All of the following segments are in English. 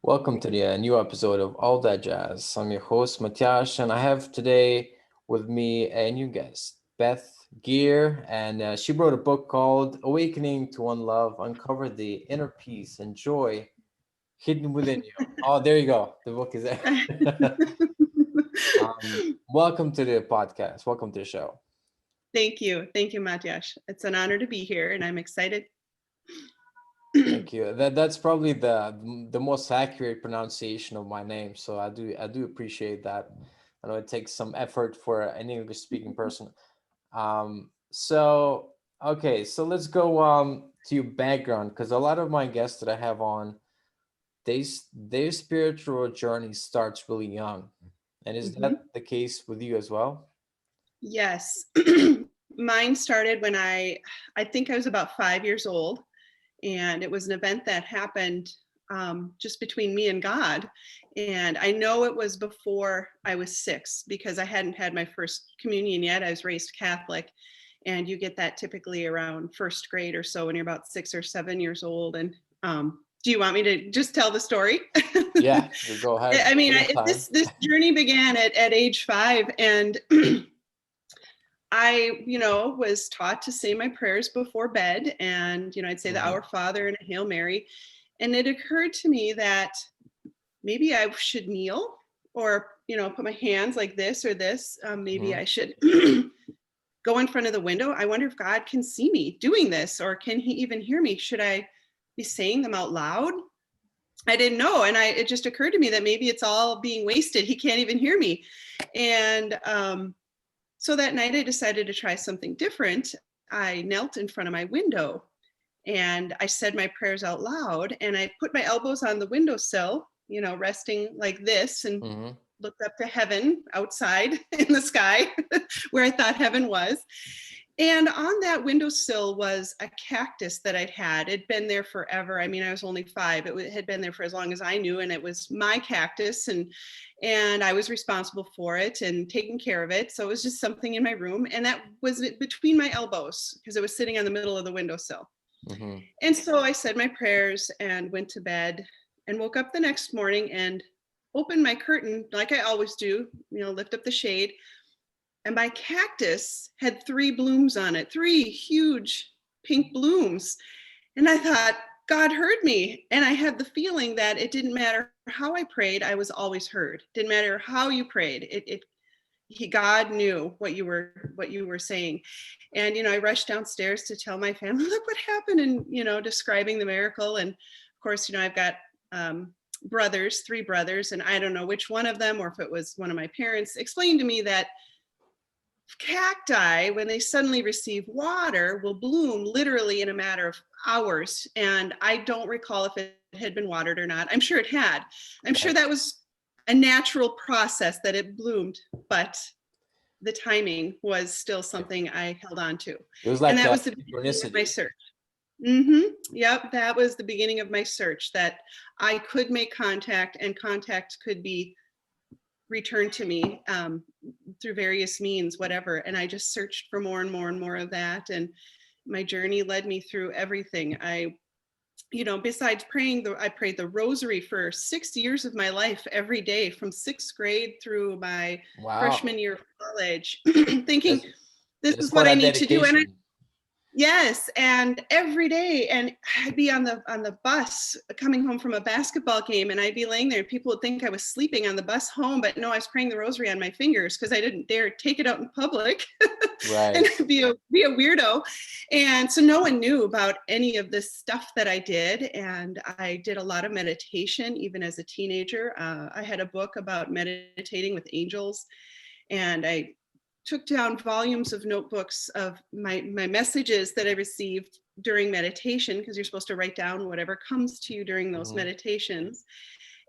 Welcome to the new episode of All That Jazz. I'm your host, Matthias, and I have today with me a new guest, Beth Geer, and she wrote a book called Awakening to One Love, Uncover the Inner Peace and Joy Hidden Within You. Oh, there you go. The book is there. Welcome to the podcast. Welcome to the show. Thank you. Thank you, Matthias. It's an honor to be here, and I'm excited. Thank you. That's probably the most accurate pronunciation of my name. So I do appreciate that. I know it takes some effort for an English speaking person. So okay, so let's go to your background, because a lot of my guests that I have on, their spiritual journey starts really young. And is that the case with you as well? Yes. Mine started when I think I was about 5 years old. And it was an event that happened just between me and God. And I know it was before I was 6 because I hadn't had my first communion yet. I was raised Catholic. And you get that typically around first grade or so when you're about 6 or 7 years old. And do you want me to just tell the story? Yeah, go ahead. I mean, this journey began at age 5. And I, was taught to say my prayers before bed, and, I'd say the Our Father and a Hail Mary. And it occurred to me that maybe I should kneel or, put my hands like this or this. Maybe I should go in front of the window. I wonder if God can see me doing this, or can he even hear me? Should I be saying them out loud? I didn't know. And it just occurred to me that maybe it's all being wasted. He can't even hear me. And, so that night I decided to try something different. I knelt in front of my window and I said my prayers out loud, and I put my elbows on the windowsill, resting like this, and looked up to heaven outside in the sky where I thought heaven was. And on that windowsill was a cactus that I'd had. It'd been there forever. I mean, I was only 5. It had been there for as long as I knew, and it was my cactus, and I was responsible for it and taking care of it. So it was just something in my room, and that was between my elbows because it was sitting on the middle of the windowsill. And so I said my prayers and went to bed and woke up the next morning and opened my curtain like I always do, lift up the shade. And my cactus had 3 blooms on it, 3 huge pink blooms. And I thought, God heard me. And I had the feeling that it didn't matter how I prayed, I was always heard. Didn't matter how you prayed. God knew what you were saying. And, I rushed downstairs to tell my family, look what happened, and, describing the miracle. And of course, I've got 3 brothers, and I don't know which one of them, or if it was one of my parents, explained to me that cacti, when they suddenly receive water, will bloom literally in a matter of hours. And I don't recall if it had been watered or not. I'm sure it had. I'm sure that was a natural process that it bloomed, but the timing was still something I held on to. It was like, and that was the beginning of my search. Yep, that was the beginning of my search, that I could make contact, and contact could be returned to me through various means, whatever. And I just searched for more and more and more of that. And my journey led me through everything. Besides praying, I prayed the rosary for 6 years of my life every day, from 6th grade through my freshman year of college, thinking this is what I need to do. And yes, and every day, and I'd be on the bus coming home from a basketball game, and I'd be laying there, and people would think I was sleeping on the bus home, but no, I was praying the rosary on my fingers because I didn't dare take it out in public, right, and be a weirdo. And so no one knew about any of this stuff that I did, and I did a lot of meditation even as a teenager. I had a book about meditating with angels, and I took down volumes of notebooks of my messages that I received during meditation, because you're supposed to write down whatever comes to you during those meditations.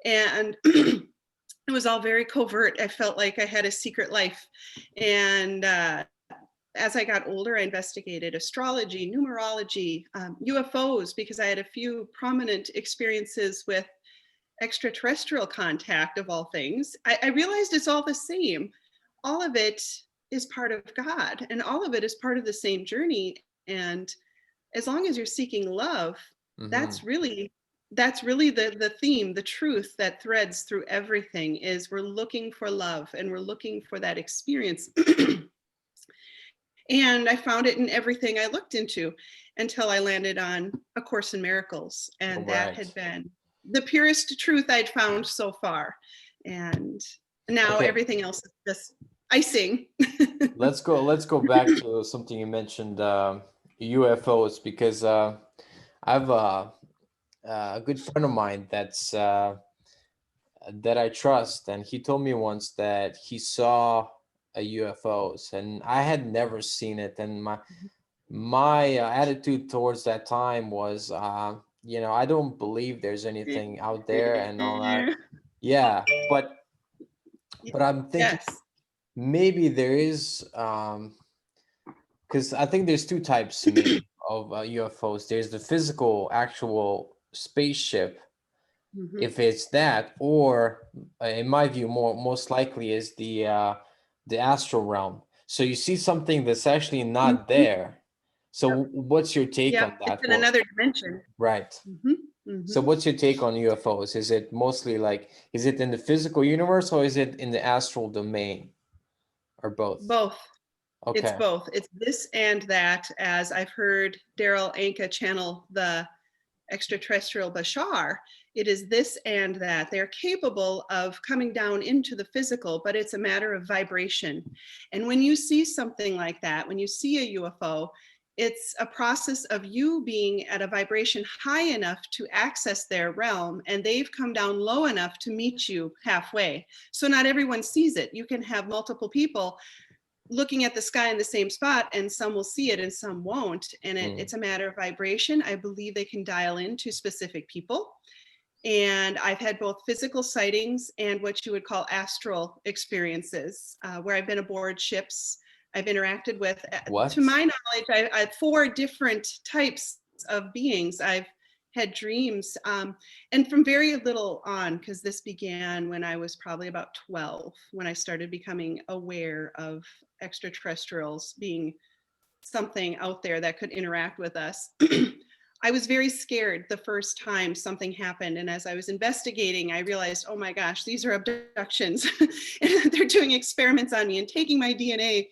And it was all very covert. I felt like I had a secret life. And as I got older, I investigated astrology, numerology, UFOs, because I had a few prominent experiences with extraterrestrial contact, of all things. I realized it's all the same. All of it is part of God, and all of it is part of the same journey. And as long as you're seeking love, that's really that's really the theme, the truth that threads through everything is we're looking for love and we're looking for that experience. And I found it in everything I looked into until I landed on A Course in Miracles. And that Right. had been the purest truth I'd found so far. And now Okay. everything else is just icing. Let's go back to something you mentioned, UFOs, because I have a good friend of mine that I trust, and he told me once that he saw a UFOs, and I had never seen it, and my attitude towards that time was, I don't believe there's anything out there and all that. Yeah, but I'm thinking Yes. maybe there is, because I think there's two types to me of UFOs. There's the physical, actual spaceship, Mm-hmm. if it's that, or in my view, most likely is the astral realm. So you see something that's actually not Mm-hmm. there. So what's your take Yep. on It's that? in another dimension. Right. Mm-hmm. So Mm-hmm. what's your take on UFOs? Is it mostly like, is it in the physical universe or is it in the astral domain, or both? Both. It's Okay. both. It's this and that, as I've heard Daryl Anka channel the extraterrestrial Bashar. It is this and that. They're capable of coming down into the physical, but it's a matter of vibration. And when you see something like that, when you see a UFO, it's a process of you being at a vibration high enough to access their realm, and they've come down low enough to meet you halfway. So not everyone sees it. You can have multiple people looking at the sky in the same spot, and some will see it and some won't. And it's a matter of vibration. I believe they can dial in to specific people. And I've had both physical sightings and what you would call astral experiences, where I've been aboard ships. I've interacted with, to What? my knowledge, I have 4 different types of beings. I've had dreams, and from very little on, because this began when I was probably about 12, when I started becoming aware of extraterrestrials being something out there that could interact with us. I was very scared the first time something happened. And as I was investigating, I realized, oh my gosh, these are abductions. And they're doing experiments on me and taking my DNA.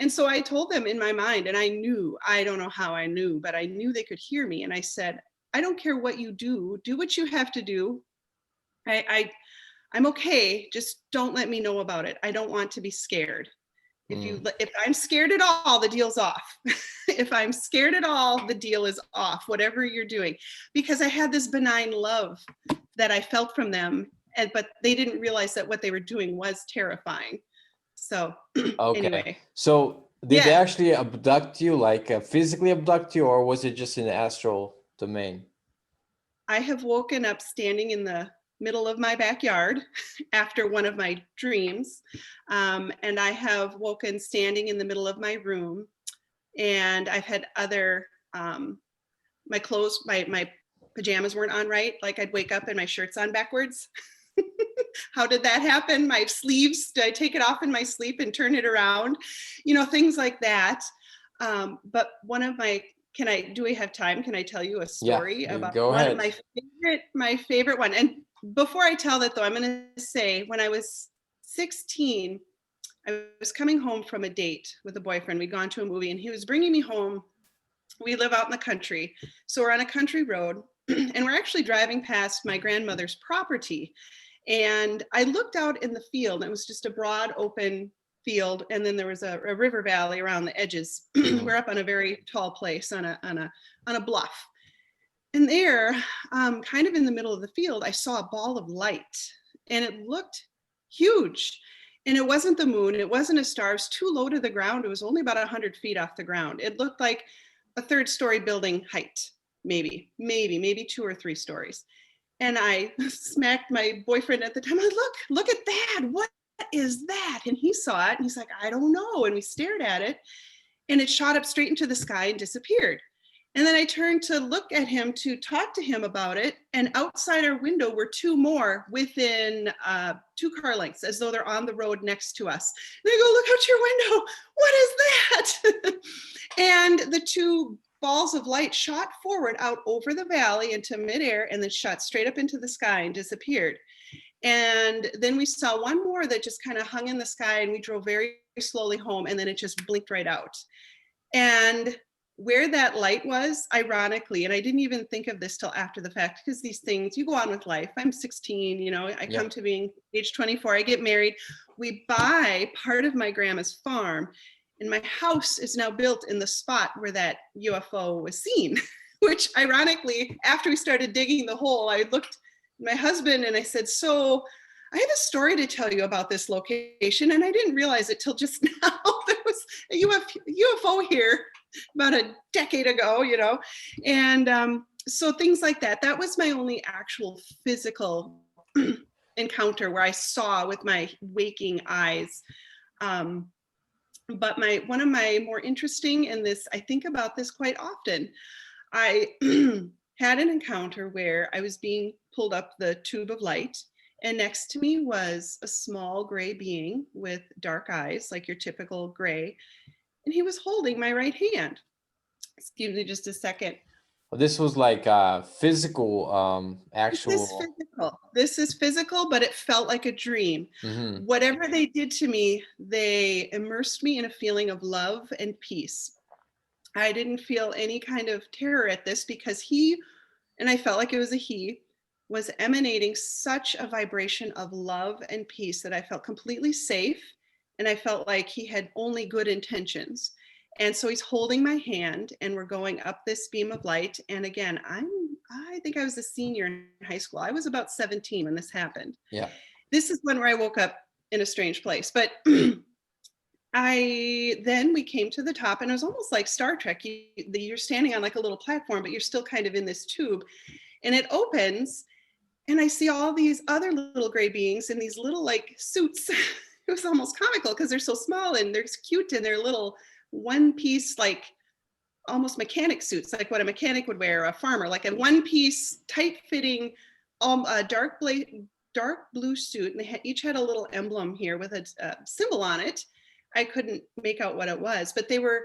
And so I told them in my mind, and I knew, I don't know how I knew, but I knew they could hear me. And I said, I don't care what you do what you have to do. I'm okay. Just don't let me know about it. I don't want to be scared. If I'm scared at all, the deal's off. If I'm scared at all, the deal is off, whatever you're doing. Because I had this benign love that I felt from them, but they didn't realize that what they were doing was terrifying. So Okay. anyway, So did they yeah, actually abduct you, like physically abduct you, or was it just in the astral domain? I have woken up standing in the middle of my backyard after one of my dreams. And I have woken standing in the middle of my room. And I've had other, my clothes, my pajamas weren't on right. Like I'd wake up and my shirt's on backwards. How did that happen? My sleeves, did I take it off in my sleep and turn it around? Things like that. But one of my, do we have time? Can I tell you a Yeah, story about go one of ahead. my favorite one? And before I tell that though, I'm going to say when I was 16, I was coming home from a date with a boyfriend. We'd gone to a movie and he was bringing me home. We live out in the country. So we're on a country road and we're actually driving past my grandmother's property. And I looked out in the field. It was just a broad open field. And then there was a river valley around the edges. We're up on a very tall place on a bluff. And there, kind of in the middle of the field, I saw a ball of light and it looked huge. And it wasn't the moon, it wasn't a star, it was too low to the ground. It was only about 100 feet off the ground. It looked like a 3rd-story building height, maybe 2 or 3 stories. And I smacked my boyfriend at the time. I was, look at that. What is that? And he saw it and he's like, I don't know. And we stared at it and it shot up straight into the sky and disappeared. And then I turned to look at him to talk to him about it. And outside our window were 2 more within 2 car lengths, as though they're on the road next to us. And I go, look out your window. What is that? And the 2 balls of light shot forward out over the valley into midair and then shot straight up into the sky and disappeared. And then we saw one more that just kind of hung in the sky, and we drove very slowly home, and then it just blinked right out. And where that light was, ironically, and I didn't even think of this till after the fact, because these things, you go on with life. I'm 16, you know, I come to being age 24, I get married. We buy part of my grandma's farm, and my house is now built in the spot where that UFO was seen, which ironically, after we started digging the hole, I looked at my husband and I said, so I have a story to tell you about this location, and I didn't realize it till just now. There was a UFO here about a decade ago, you know, and so things like that. That was my only actual physical encounter where I saw with my waking eyes. But one of my more interesting, and this, I think about this quite often, I had an encounter where I was being pulled up the tube of light, and next to me was a small gray being with dark eyes, like your typical gray, and he was holding my right hand. Excuse me just a second. This was like physical, actual. This is physical, but it felt like a dream. Mm-hmm. Whatever they did to me, they immersed me in a feeling of love and peace. I didn't feel any kind of terror at this, because he, and I felt like it was a he, was emanating such a vibration of love and peace that I felt completely safe, and I felt like he had only good intentions. And so he's holding my hand, and we're going up this beam of light. And again, I think I was a senior in high school. I was about 17 when this happened. Yeah. This is when where I woke up in a strange place. But then we came to the top, and it was almost like Star Trek. You're standing on like a little platform, but you're still kind of in this tube, and it opens, and I see all these other little gray beings in these little like suits. It was almost comical because they're so small and they're cute, and they're little one piece, like almost mechanic suits, like what a mechanic would wear, a farmer, like a one piece tight fitting dark blue suit. And they each had a little emblem here with a symbol on it. I couldn't make out what it was, but they were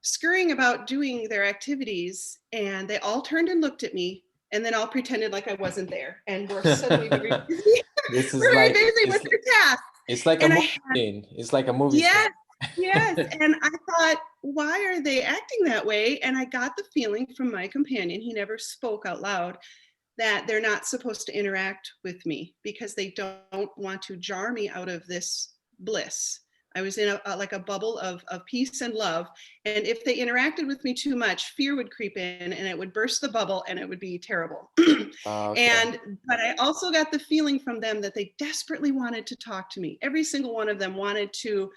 scurrying about doing their activities, and they all turned and looked at me, and then all pretended like I wasn't there, and we're suddenly very busy. This is we're like, very busy with their tasks. It's like and a movie scene. It's like a movie yes, scene. Yes. And I thought, why are they acting that way? And I got the feeling from my companion, he never spoke out loud, that they're not supposed to interact with me because they don't want to jar me out of this bliss. I was in like a bubble of peace and love. And if they interacted with me too much, fear would creep in, and it would burst the bubble, and it would be terrible. Okay. But I also got the feeling from them that they desperately wanted to talk to me. Every single one of them wanted to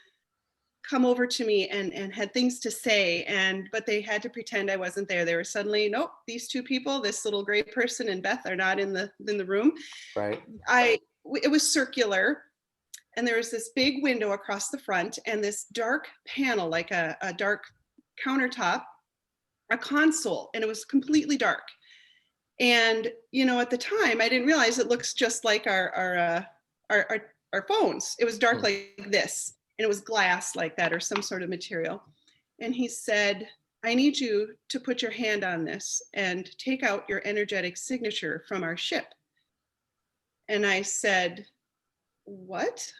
come over to me and had things to say, but they had to pretend I wasn't there. They were suddenly, nope, these two people, this little gray person and Beth, are not in the room. Right. It was circular, and there was this big window across the front, and this dark panel, like a dark countertop, a console, and it was completely dark. And you know, at the time, I didn't realize it looks just like our phones. It was dark like this, and it was glass like that, or some sort of material. And he said, I need you to put your hand on this and take out your energetic signature from our ship. And I said, what?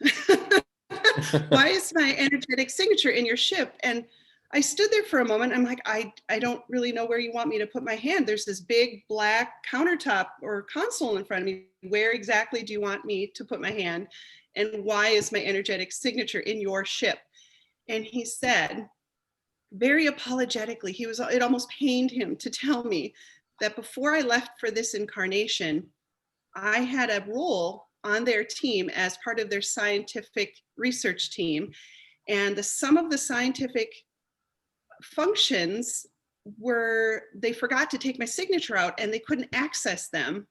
Why is my energetic signature in your ship? And I stood there for a moment. I'm like, I don't really know where you want me to put my hand. There's this big black countertop or console in front of me. Where exactly do you want me to put my hand? And why is my energetic signature in your ship? And he said, very apologetically, it almost pained him to tell me that before I left for this incarnation, I had a role on their team as part of their scientific research team. And some of the scientific functions they forgot to take my signature out, and they couldn't access them.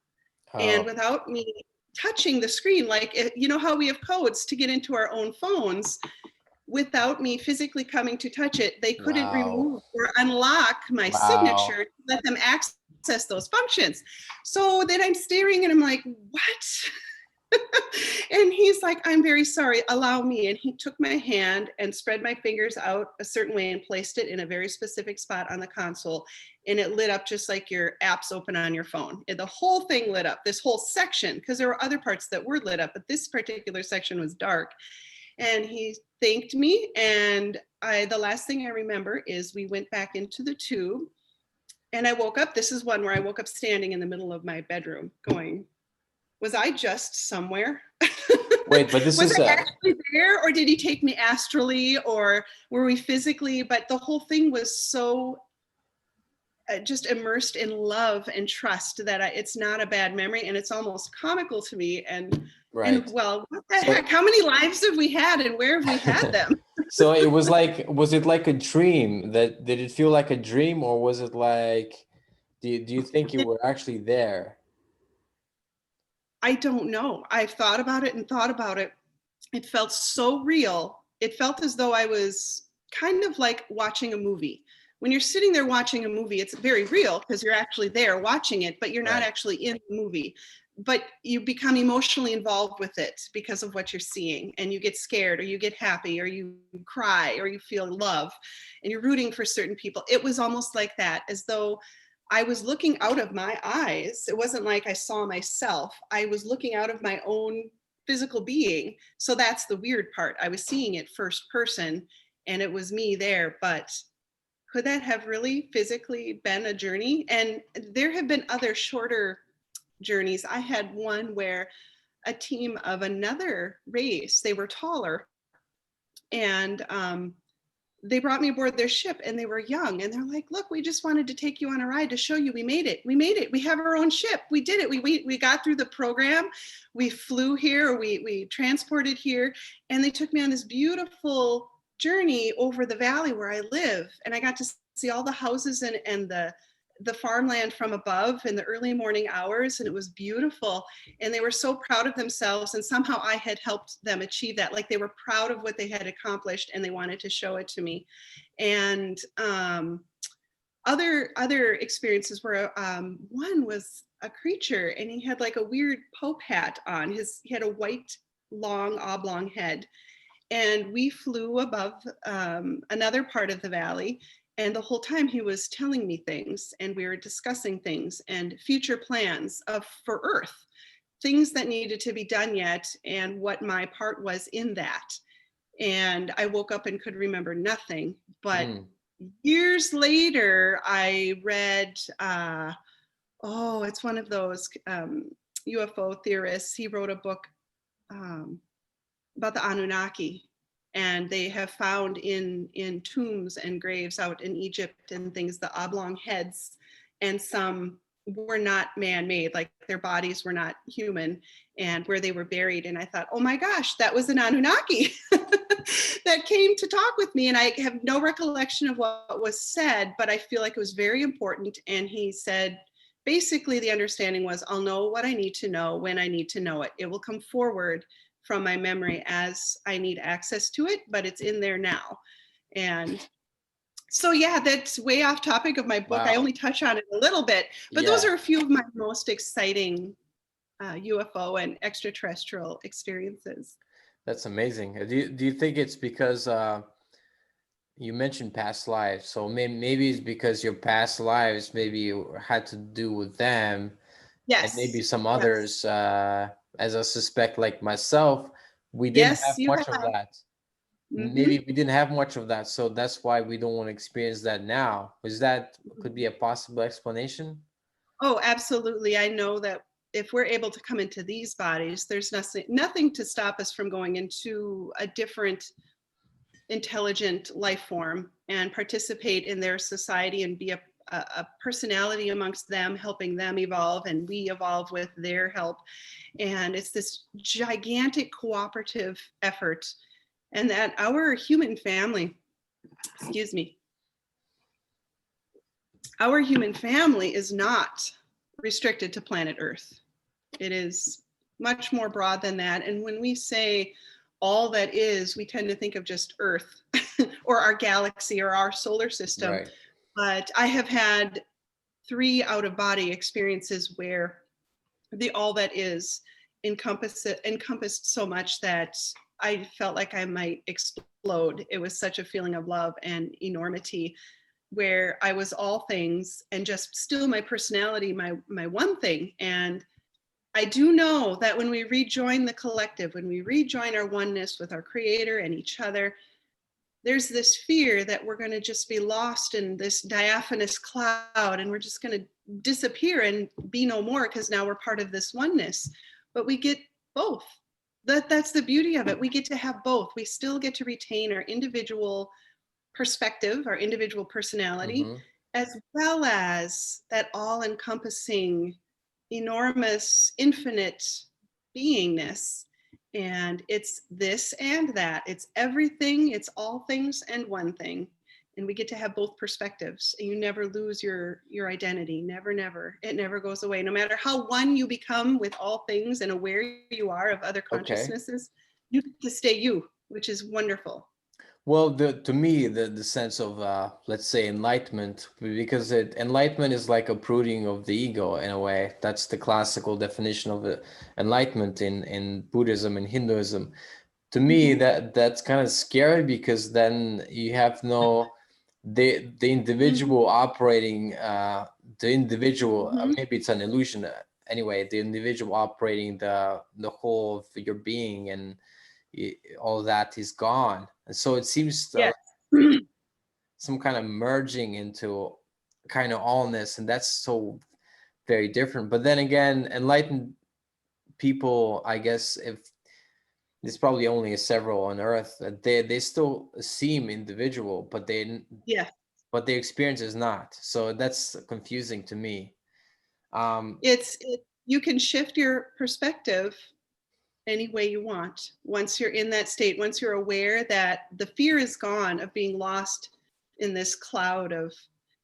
And without me touching the screen, like, you know how we have codes to get into our own phones, without me physically coming to touch it, they couldn't remove or unlock my signature to let them access those functions. So then I'm staring, and I'm like, what? And he's like, I'm very sorry, allow me. And he took my hand and spread my fingers out a certain way and placed it in a very specific spot on the console. And it lit up just like your apps open on your phone. And the whole thing lit up, this whole section, because there were other parts that were lit up, but this particular section was dark. And he thanked me. And the last thing I remember is we went back into the tube and I woke up. This is one where I woke up standing in the middle of my bedroom going, was I just somewhere? Wait, but this was is I actually there, or did he take me astrally, or were we physically? But the whole thing was so just immersed in love and trust that it's not a bad memory, and it's almost comical to me. And well, what the heck? How many lives have we had, and where have we had them? So it was like, was it like a dream? Did it feel like a dream, or was it like, do you think you were actually there? I don't know. I've thought about it and thought about it. It felt so real. It felt as though I was kind of like watching a movie. When you're sitting there watching a movie, it's very real because you're actually there watching it, but you're not actually in the movie. But you become emotionally involved with it because of what you're seeing, and you get scared, or you get happy, or you cry, or you feel love, and you're rooting for certain people. It was almost like that, as though I was looking out of my eyes. It wasn't like I saw myself. I was looking out of my own physical being. So that's the weird part. I was seeing it first person, and it was me there. But could that have really physically been a journey? And there have been other shorter journeys. I had one where a team of another race, they were taller, and they brought me aboard their ship, and they were young, and they're like, look, we just wanted to take you on a ride to show you we made it. We made it. We have our own ship. We did it. We got through the program. We flew here. We transported here, and they took me on this beautiful journey over the valley where I live. And I got to see all the houses and the farmland from above in the early morning hours, and it was beautiful. And they were so proud of themselves, and somehow I had helped them achieve that. Like, they were proud of what they had accomplished, and they wanted to show it to me. And other experiences were one was a creature, and he had like a weird Pope hat on. He had a white long oblong head, and we flew above another part of the valley. And the whole time he was telling me things, and we were discussing things and future plans for Earth, things that needed to be done yet, and what my part was in that. And I woke up and could remember nothing. But years later, I read, it's one of those UFO theorists. He wrote a book about the Anunnaki. And they have found in tombs and graves out in Egypt and things, the oblong heads, and some were not man-made, like their bodies were not human, and where they were buried. And I thought, oh my gosh, that was an Anunnaki that came to talk with me. And I have no recollection of what was said, but I feel like it was very important. And he said, basically the understanding was, I'll know what I need to know when I need to know it. It will come forward from my memory as I need access to it, but it's in there now. And so, yeah, that's way off topic of my book. Wow. I only touch on it a little bit, but those are a few of my most exciting UFO and extraterrestrial experiences. That's amazing. Do you think it's because you mentioned past lives, so maybe it's because your past lives maybe had to do with them? Yes. And maybe some others, as I suspect, like myself, we didn't have much of that. Maybe we didn't have much of that, so that's why we don't want to experience that now. Could be a possible explanation? Oh, absolutely. I know that if we're able to come into these bodies, there's nothing to stop us from going into a different intelligent life form and participate in their society and be a personality amongst them, helping them evolve, and we evolve with their help. And it's this gigantic cooperative effort, and that our human family, our human family is not restricted to planet Earth. It is much more broad than that. And when we say all that is, we tend to think of just Earth or our galaxy or our solar system. Right. But I have had 3 out-of-body experiences where the all that is encompassed so much that I felt like I might explode. It was such a feeling of love and enormity, where I was all things and just still my personality, my one thing. And I do know that when we rejoin the collective, when we rejoin our oneness with our creator and each other, there's this fear that we're going to just be lost in this diaphanous cloud and we're just going to disappear and be no more because now we're part of this oneness. But we get both. That's the beauty of it. We get to have both. We still get to retain our individual perspective, our individual personality, Mm-hmm. as well as that all-encompassing, enormous, infinite beingness. And it's this and that. It's everything, it's all things and one thing. And we get to have both perspectives. And you never lose your identity. Never, never. It never goes away. No matter how one you become with all things and aware you are of other Okay. consciousnesses, you get to stay you, which is wonderful. Well, to me, the sense of let's say enlightenment, because enlightenment is like uprooting of the ego in a way. That's the classical definition of enlightenment in Buddhism and Hinduism. To me, Mm-hmm. that's kind of scary, because then you have no the Mm-hmm. individual operating the individual Mm-hmm. maybe it's an illusion anyway, the individual operating the whole of your being, and all that is gone. And so it seems Yes. some kind of merging into kind of allness, and that's so very different. But then again, enlightened people, I guess, if there's probably only several on earth, they still seem individual, but Yeah. their experience is not. So that's confusing to me. um You can shift your perspective any way you want. Once you're in that state, once you're aware that the fear is gone of being lost in this cloud of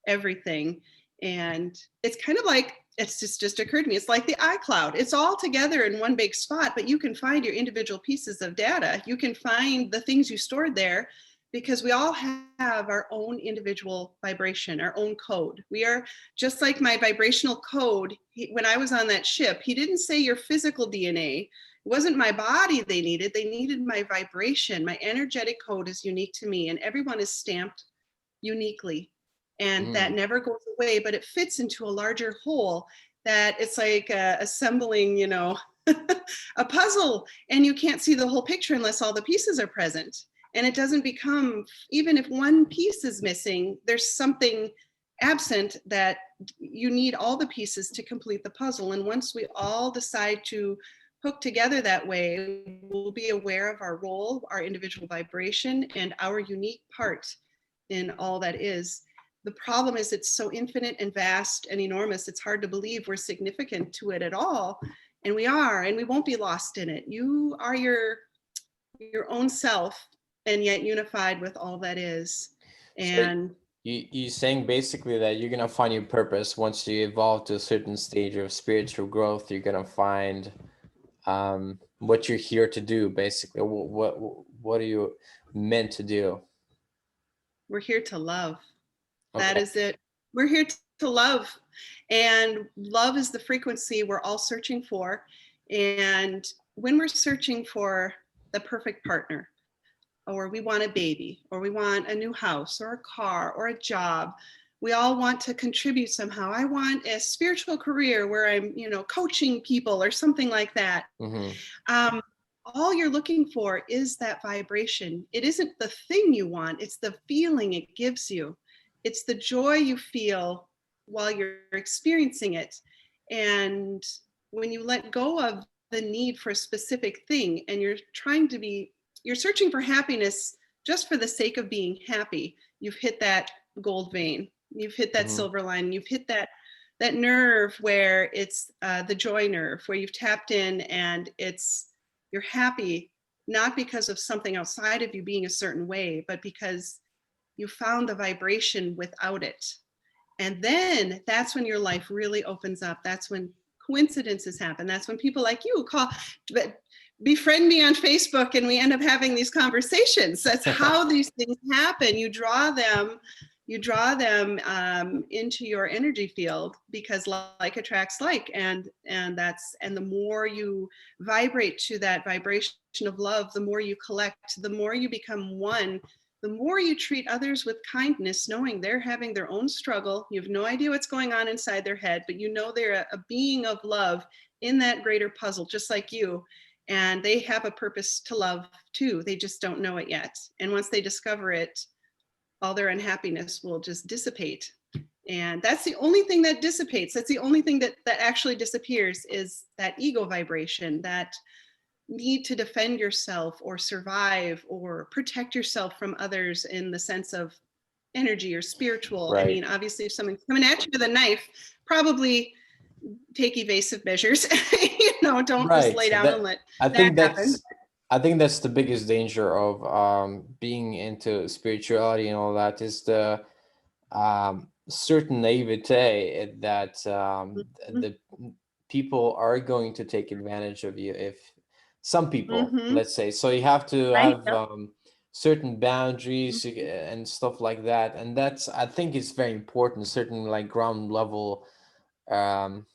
everything. And it's kind of like, it's just occurred to me, it's like the iCloud. It's all together in one big spot, but you can find your individual pieces of data. You can find the things you stored there, because we all have our own individual vibration, our own code. We are just like my vibrational code. When I was on that ship, he didn't say your physical DNA. It wasn't my body they needed my vibration. My energetic code is unique to me, and everyone is stamped uniquely. And that mm, never goes away, but it fits into a larger whole, that it's like assembling, a puzzle, and you can't see the whole picture unless all the pieces are present. And it doesn't become, even if one piece is missing, there's something absent that you need all the pieces to complete the puzzle. And once we all decide to hook together that way, we'll be aware of our role, our individual vibration, and our unique part in all that is. The problem is it's so infinite and vast and enormous, it's hard to believe we're significant to it at all. And we are, and we won't be lost in it. You are your own self, and yet unified with all that is. so And you saying basically that you're gonna find your purpose once you evolve to a certain stage of spiritual growth. You're gonna find what you're here to do, basically. What are you meant to do? we're here to love. That Okay. is it. We're here to love. And love is the frequency we're all searching for. And when we're searching for the perfect partner, or we want a baby, or we want a new house, or a car, or a job, we all want to contribute somehow. I want a spiritual career where I'm, coaching people or something like that. Mm-hmm. Um, all you're looking for is that vibration. It isn't the thing you want, it's the feeling it gives you. It's the joy you feel while you're experiencing it. And when you let go of the need for a specific thing, and you're searching for happiness just for the sake of being happy, you've hit that gold vein. You've hit that Mm-hmm. silver line. You've hit that nerve where it's the joy nerve, where you've tapped in, and you're happy, not because of something outside of you being a certain way, but because you found the vibration without it. And then that's when your life really opens up. That's when coincidences happen. That's when people like you befriend me on Facebook, and we end up having these conversations. That's how these things happen. You draw them, you draw them into your energy field, because like attracts like, and the more you vibrate to that vibration of love, the more you collect, the more you become one, the more you treat others with kindness, knowing they're having their own struggle. You have no idea what's going on inside their head, but you know they're a being of love in that greater puzzle, just like you. And they have a purpose to love too. They just don't know it yet. And once they discover it, all their unhappiness will just dissipate. And that's the only thing that dissipates. That's the only thing that actually disappears, is that ego vibration, that need to defend yourself or survive or protect yourself from others in the sense of energy or spiritual. I mean, Right. obviously, if someone's coming at you with a knife, probably take evasive measures. Don't just Right. lay down and let I that think happen. that's the biggest danger of being into spirituality and all that, is the certain naivete that the people are going to take advantage of you, if some people, Mm-hmm. let's say. So you have to Right. have certain boundaries and stuff like that, and that's, I think it's very important, certain like ground level um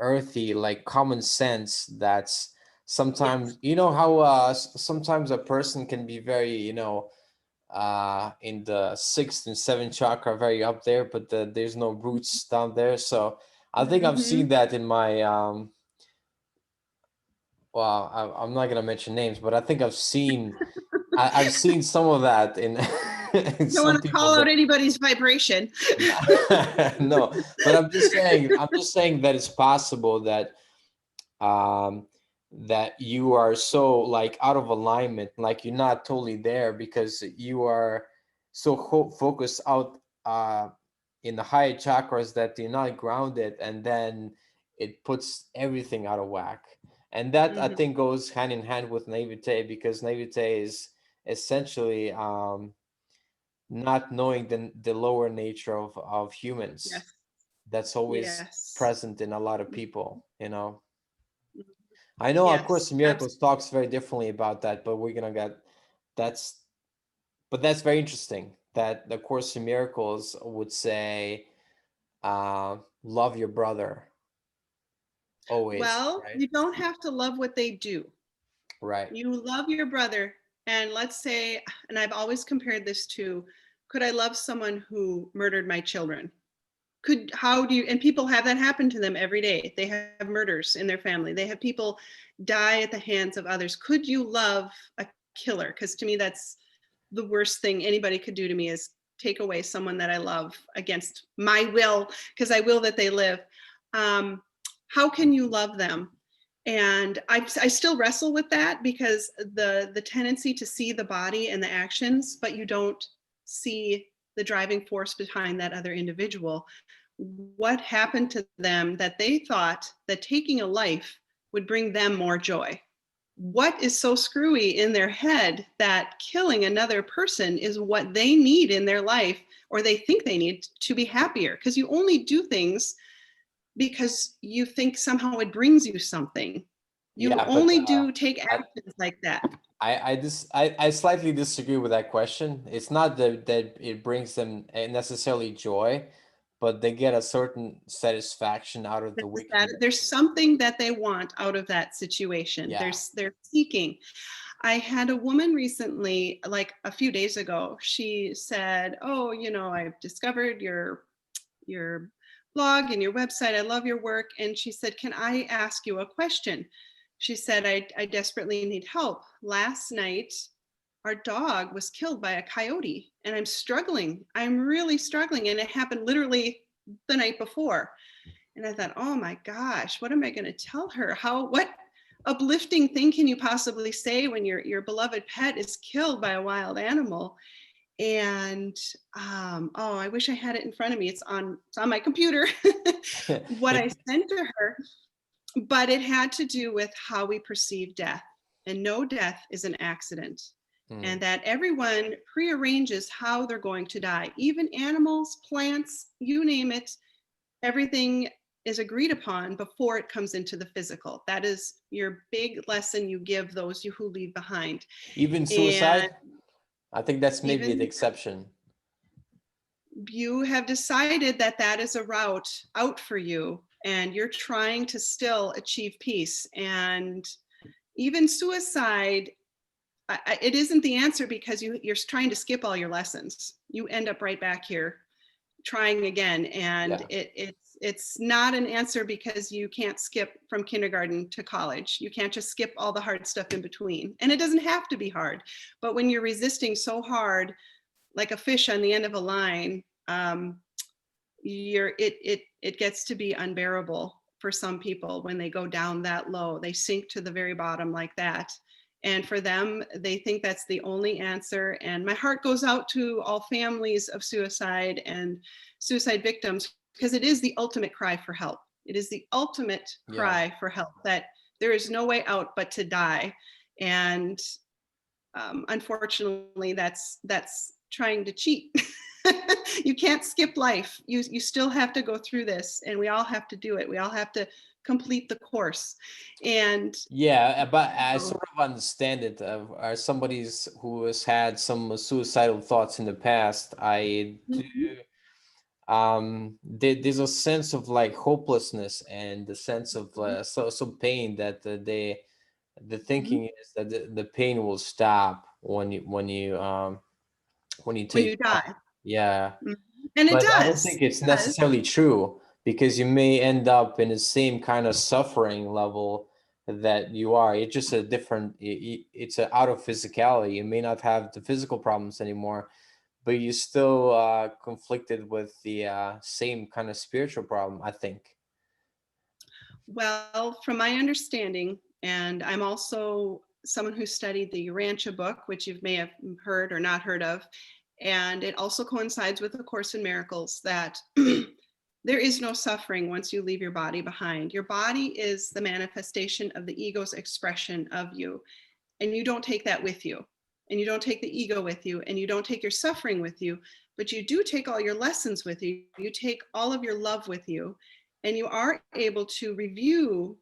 earthy, like common sense. That's Yes. sometimes, you know how sometimes a person can be very, in the sixth and seventh chakra, very up there, but there's no roots down there. So I think I've Mm-hmm. seen that in my well, I'm not gonna mention names, but I think I've seen some of that in in Don't some want to people call out that anybody's vibration. no, but I'm just saying that it's possible that um that you are so like out of alignment, like you're not totally there, because you are so focused out in the higher chakras, that you're not grounded, and then it puts everything out of whack. And that, I Mm-hmm. think, goes hand in hand with naivete, because naivete is essentially not knowing the lower nature of humans. Yes. That's always Yes. present in a lot of people. I know, of course, Yes. Miracles talks very differently about that, but we're gonna get that's but that's very interesting that the Course in Miracles would say, love your brother always, Well, right? you don't have to love what they do. Right. You love your brother. And let's say, and I've always compared this to, could I love someone who murdered my children? How do you, and people have that happen to them every day. They have murders in their family. They have people die at the hands of others. Could you love a killer? Because to me, that's the worst thing anybody could do to me, is take away someone that I love against my will, because I will that they live. Um, how can you love them? And I still wrestle with that, because the tendency to see the body and the actions, but you don't see the driving force behind that other individual. What happened to them that they thought that taking a life would bring them more joy? What is so screwy in their head that killing another person is what they need in their life, or they think they need to be happier? Because you only do things because you think somehow it brings you something. You Yeah, but only do take I actions like that. I slightly disagree with that question. It's not that it brings them necessarily joy, but they get a certain satisfaction out of the wickedness. There's something that they want out of that situation. Yeah. They're seeking. I had a woman recently, like a few days ago. She said, "Oh, I've discovered your blog and your website. I love your work." And she said, "Can I ask you a question?" She said, I desperately need help. Last night, our dog was killed by a coyote, and I'm struggling. I'm really struggling. And it happened literally the night before. And I thought, oh my gosh, what am I going to tell her? What uplifting thing can you possibly say when your beloved pet is killed by a wild animal? And oh, I wish I had it in front of me. It's on my computer. What I sent to her, but it had to do with how we perceive death. And no death is an accident. Hmm. And that everyone prearranges how they're going to die. Even animals, plants, you name it, everything is agreed upon before it comes into the physical. That is your big lesson you give those who leave behind. Even And suicide, I think that's maybe the even exception. you have decided that that is a route out for you, and you're trying to still achieve peace. And even suicide, it isn't the answer, because you're trying to skip all your lessons. You end up right back here trying again, and Yeah. it's not an answer, because you can't skip from kindergarten to college. You can't just skip all the hard stuff in between, and it doesn't have to be hard. But when you're resisting so hard, like a fish on the end of a line, it gets to be unbearable for some people. When they go down that low, they sink to the very bottom like that. And for them, they think that's the only answer. And my heart goes out to all families of suicide and suicide victims, because it is the ultimate cry for help. It is the ultimate Yeah. cry for help, that there is no way out but to die. And unfortunately, that's trying to cheat. You can't skip life. You still have to go through this, and we all have to do it. We all have to complete the course. And Yeah, but I sort of understand it. As somebody who has had some suicidal thoughts in the past, I do. Mhm. There's a sense of like hopelessness and the sense of some pain that the Mhm. thinking is that the pain will stop when you When take you life. die. Yeah, Mhm. And it but I don't does. think it's It does. necessarily true, because you may end up in the same kind of suffering level that you are. It's just a different. It's a out of physicality. You may not have the physical problems anymore, but you still conflicted with the same kind of spiritual problem, I think. Well, from my understanding, and I'm also someone who studied the Urantia book, which you may have heard or not heard of, and it also coincides with A Course in Miracles, that there is no suffering once you leave your body behind. Your body is the manifestation of the ego's expression of you, and you don't take that with you. And you don't take the ego with you, and you don't take your suffering with you, but you do take all your lessons with you. You take all of your love with you, and you are able to review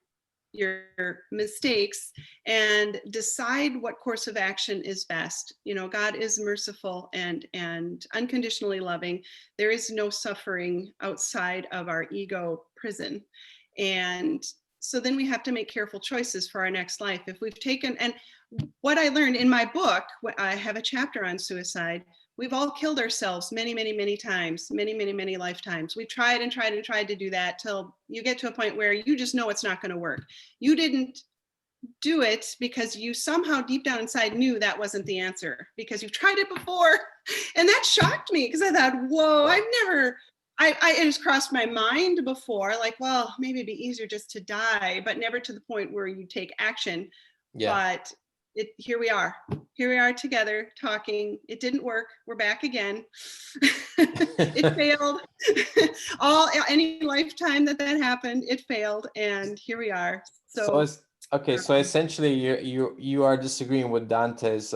your mistakes and decide what course of action is best. God is merciful and unconditionally loving. There is no suffering outside of our ego prison. And so then we have to make careful choices for our next life. If we've taken, and what I learned in my book, I have a chapter on suicide. We've all killed ourselves many, many, many times, many, many, many lifetimes. We've tried and tried and tried to do that till you get to a point where you just know it's not going to work. You didn't do it because you somehow deep down inside knew that wasn't the answer, because you've tried it before. And that shocked me, because I thought, whoa, I've never, it has crossed my mind before, like, well, maybe it'd be easier just to die, but never to the point where you take action. Yeah. But here we are. Here we are together talking. It didn't work. We're back again. It failed. Any lifetime that happened, it failed, and here we are. So So it's okay. So essentially, you are disagreeing with Dante's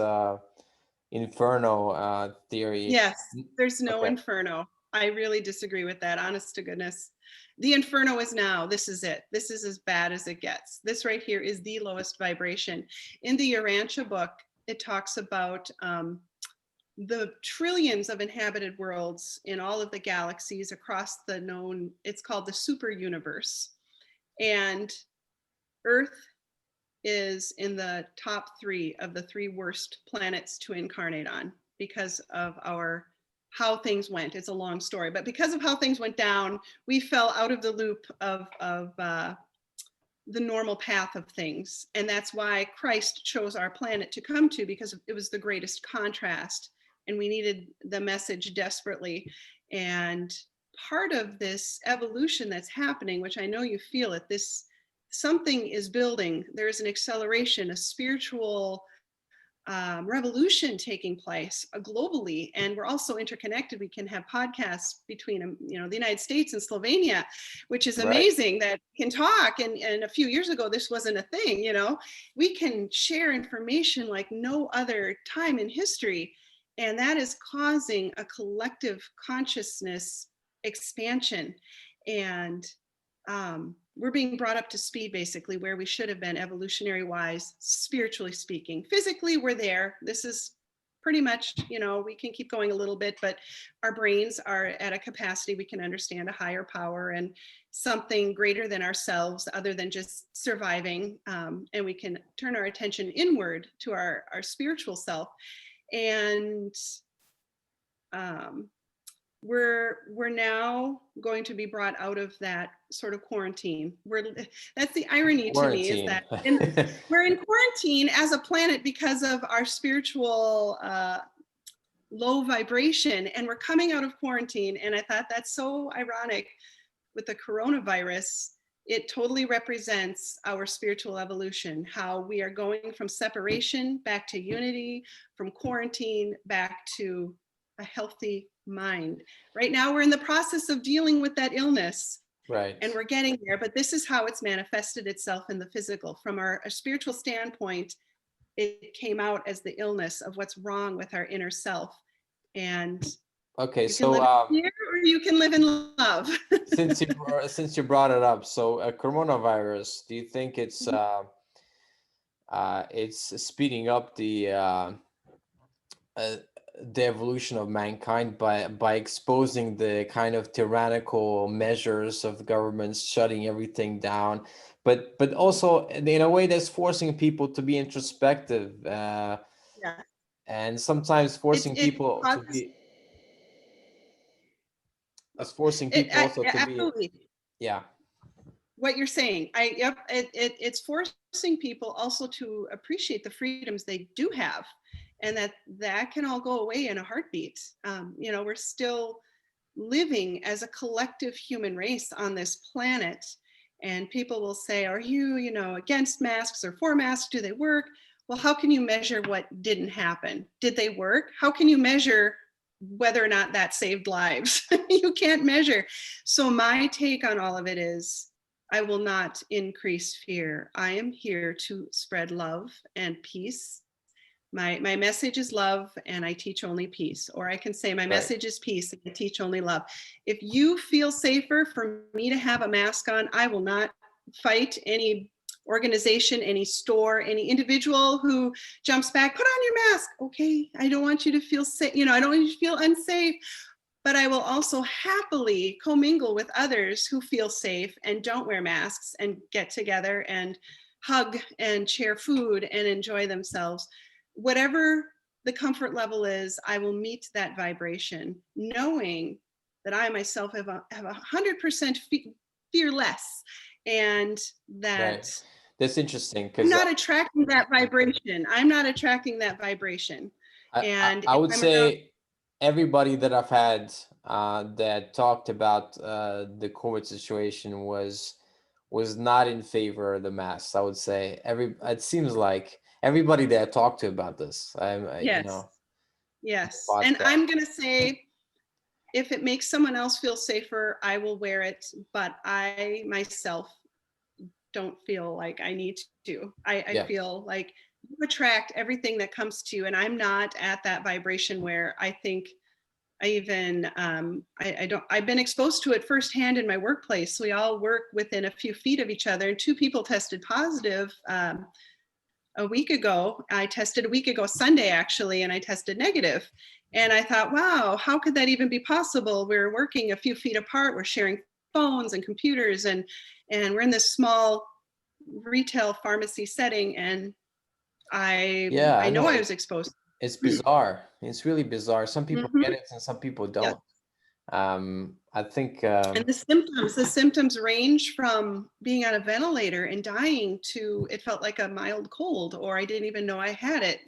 Inferno theory. yes, there's no Okay. inferno. I really disagree with that, honest to goodness. The inferno is now. This is it. This is as bad as it gets. This right here is the lowest vibration. In the Urantia book, it talks about the trillions of inhabited worlds in all of the galaxies across the known, it's called the super universe. And Earth is in the top 3 of the 3 worst planets to incarnate on, because of how things went. It's a long story, but because of how things went down, we fell out of the loop of the normal path of things. And that's why Christ chose our planet to come to, because it was the greatest contrast, and we needed the message desperately. And part of this evolution that's happening, which I know you feel it, this something is building. There's an acceleration, a spiritual revolution taking place globally, and we're also interconnected. We can have podcasts between the United States and Slovenia, which is Right. amazing, that we can talk. And a few years ago, this wasn't a thing. We can share information like no other time in history, and that is causing a collective consciousness expansion. And we're being brought up to speed, basically, where we should have been evolutionary wise, spiritually speaking. Physically, we're there. This is pretty much, we can keep going a little bit, but our brains are at a capacity we can understand a higher power and something greater than ourselves, other than just surviving. And we can turn our attention inward to our spiritual self. And we're now going to be brought out of that sort of quarantine. That's the irony to me, is that we're in quarantine as a planet because of our spiritual low vibration, and we're coming out of quarantine. And I thought that's so ironic with the coronavirus. It totally represents our spiritual evolution, how we are going from separation back to unity, from quarantine back to a healthy mind. Right now, we're in the process of dealing with that illness. Right. And we're getting there, but this is how it's manifested itself in the physical. From our spiritual standpoint, it came out as the illness of what's wrong with our inner self. And okay, you can live in fear or you can live in love. since you brought it up, so coronavirus, do you think it's speeding up the evolution of mankind by exposing the kind of tyrannical measures of governments shutting everything down, but also in a way that's forcing people to be introspective, Yeah. and sometimes forcing people to be. It's forcing people also to be. Absolutely. Yeah. What you're saying, it's forcing people also to appreciate the freedoms they do have, and that can all go away in a heartbeat. We're still living as a collective human race on this planet, and people will say, are you against masks or for masks? Do they work? Well, how can you measure what didn't happen? Did they work? How can you measure whether or not that saved lives? You can't measure. So my take on all of it is, I will not increase fear. I am here to spread love and peace. My message is love, and I teach only peace. Or I can say my message is peace, and I teach only love. If you feel safer for me to have a mask on, I will not fight any organization, any store, any individual who jumps back, put on your mask. Okay, I don't want you to feel safe. I don't want you to feel unsafe. But I will also happily commingle with others who feel safe and don't wear masks and get together and hug and share food and enjoy themselves. Whatever the comfort level is, I will meet that vibration, knowing that I myself have 100% fear less, and that right. That's interesting, because I'm not attracting that vibration. I would say everybody that I've had that talked about the COVID situation was not in favor of the masks. I would say it seems like everybody that I talked to about this, yes. And I'm gonna say, if it makes someone else feel safer, I will wear it, but I myself don't feel like I need to. I feel like you attract everything that comes to you, and I'm not at that vibration where I think I even I've been exposed to it firsthand in my workplace. We all work within a few feet of each other, and 2 people tested positive a week ago. I tested a week ago Sunday, actually, and I tested negative. And I thought, wow, how could that even be possible? We're working a few feet apart. We're sharing phones and computers, and we're in this small retail pharmacy setting. And I know I was exposed. It's bizarre. It's really bizarre. Some people get it and some people don't. I think and the symptoms range from being on a ventilator and dying to it felt like a mild cold, or I didn't even know I had it.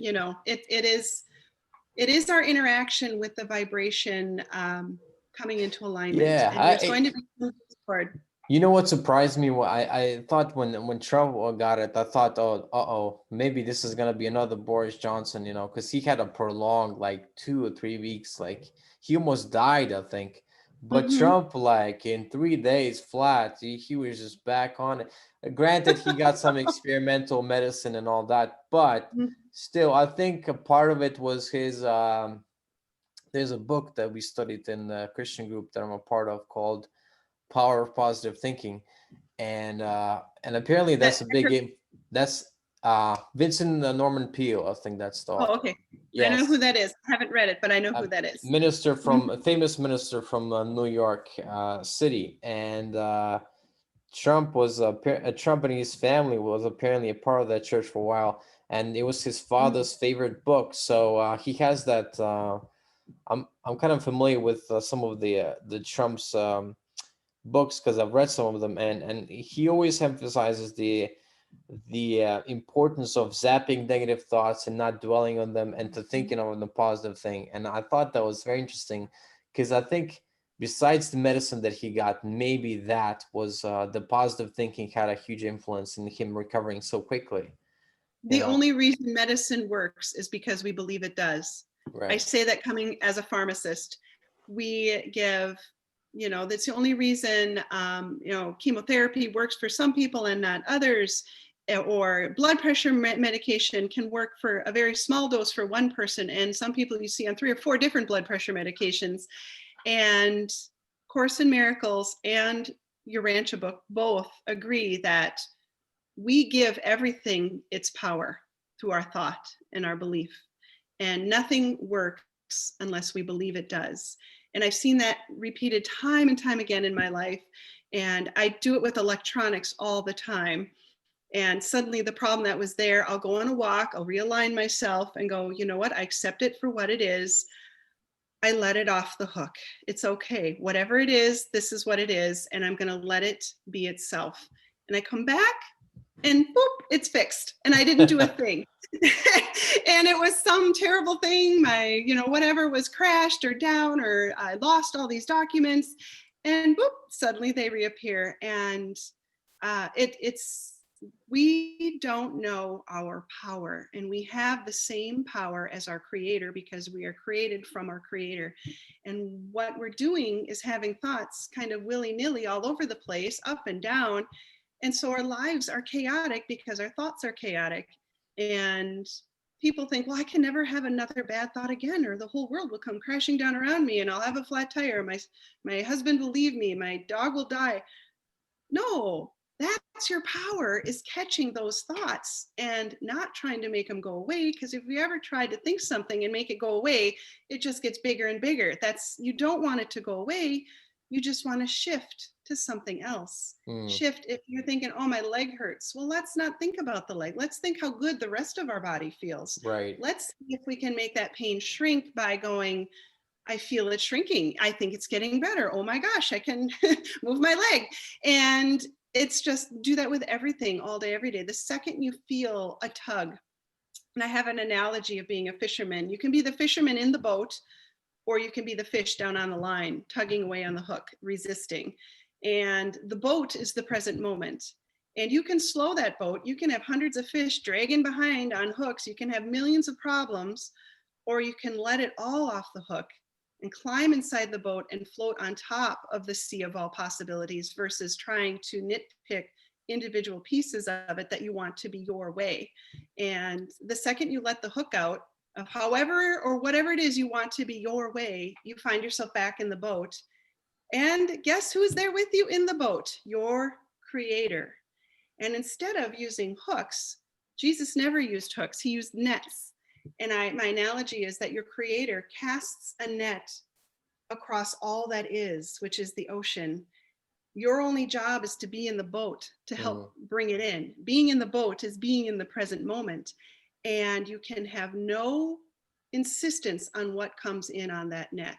It is our interaction with the vibration coming into alignment. Yeah, and there's going to be discord. You know what surprised me? I thought when Trump got it, I thought, maybe this is gonna be another Boris Johnson, because he had a prolonged, like 2 or 3 weeks, like he almost died, I think. But Trump, like in 3 days flat, he was just back on it. Granted, he got some experimental medicine and all that, but still, I think a part of it was his. There's a book that we studied in the Christian group that I'm a part of called Power of Positive Thinking, and apparently that's a big game. That's Vincent Norman Peale. I think that's the author. Oh, okay. I know who Yes. that is. I haven't read it, but I know A who that is. minister Mhm. from a famous minister from New York City, and Trump and his family was apparently a part of that church for a while, and it was his Mm. father's favorite book. So he has that. I'm kind of familiar with some of the Trump's books because I've read some of them, and he always emphasizes the importance of zapping negative thoughts and not dwelling on them, and to thinking on the positive thing. And I thought that was very interesting because I think besides the medicine that he got, maybe that was the positive thinking had a huge influence in him recovering so quickly. You The know, only reason medicine works is because we believe it does. I right? say that coming as a pharmacist. We give, that's the only reason, chemotherapy works for some people and not others, or blood pressure medication can work for a very small dose for one person. And some people you see on 3 or 4 different blood pressure medications. And Course in Miracles and your Rancha book both agree that we give everything its power through our thought and our belief. And nothing works unless we believe it does. And I've seen that repeated time and time again in my life. And I do it with electronics all the time. And suddenly the problem that was there, I'll go on a walk, I'll realign myself and go, you know what? I accept it for what it is. I let it off the hook. It's okay. Whatever it is, this is what it is. And I'm going to let it be itself. And I come back and boop, it's fixed. And I didn't do a thing. And it was some terrible thing. My, whatever was crashed or down, or I lost all these documents. And boop, suddenly they reappear. And it's we don't know our power, and we have the same power as our creator because we are created from our creator. And what we're doing is having thoughts kind of willy-nilly all over the place, up and down. And so our lives are chaotic because our thoughts are chaotic. And people think, well, I can never have another bad thought again, or the whole world will come crashing down around me and I'll have a flat tire. My husband will leave me. My dog will die. No, that's your power, is catching those thoughts and not trying to make them go away. Because if we ever try to think something and make it go away, it just gets bigger and bigger. You don't want it to go away. You just want to shift to something else. Mm, Shift. If you're thinking, oh, my leg hurts, well, let's not think about the leg. Let's think how good the rest of our body feels. right. Let's see if we can make that pain shrink by going, I feel it shrinking. I think it's getting better. Oh my gosh, I can move my leg. And it's just do that with everything all day, every day. The second you feel a tug, and I have an analogy of being a fisherman. You can be the fisherman in the boat, or you can be the fish down on the line, tugging away on the hook, resisting. And the boat is the present moment. And you can slow that boat. You can have hundreds of fish dragging behind on hooks. You can have millions of problems, or you can let it all off the hook and climb inside the boat and float on top of the sea of all possibilities, versus trying to nitpick individual pieces of it that you want to be your way. And the second you let the hook out of however or whatever it is you want to be your way, you find yourself back in the boat. And guess who's there with you in the boat? Your creator. And instead of using hooks, Jesus never used hooks, he used nets. And my analogy is that your creator casts a net across all that is, which is the ocean. Your only job is to be in the boat to Mm, help bring it in. Being in the boat is being in the present moment. And you can have no insistence on what comes in on that net.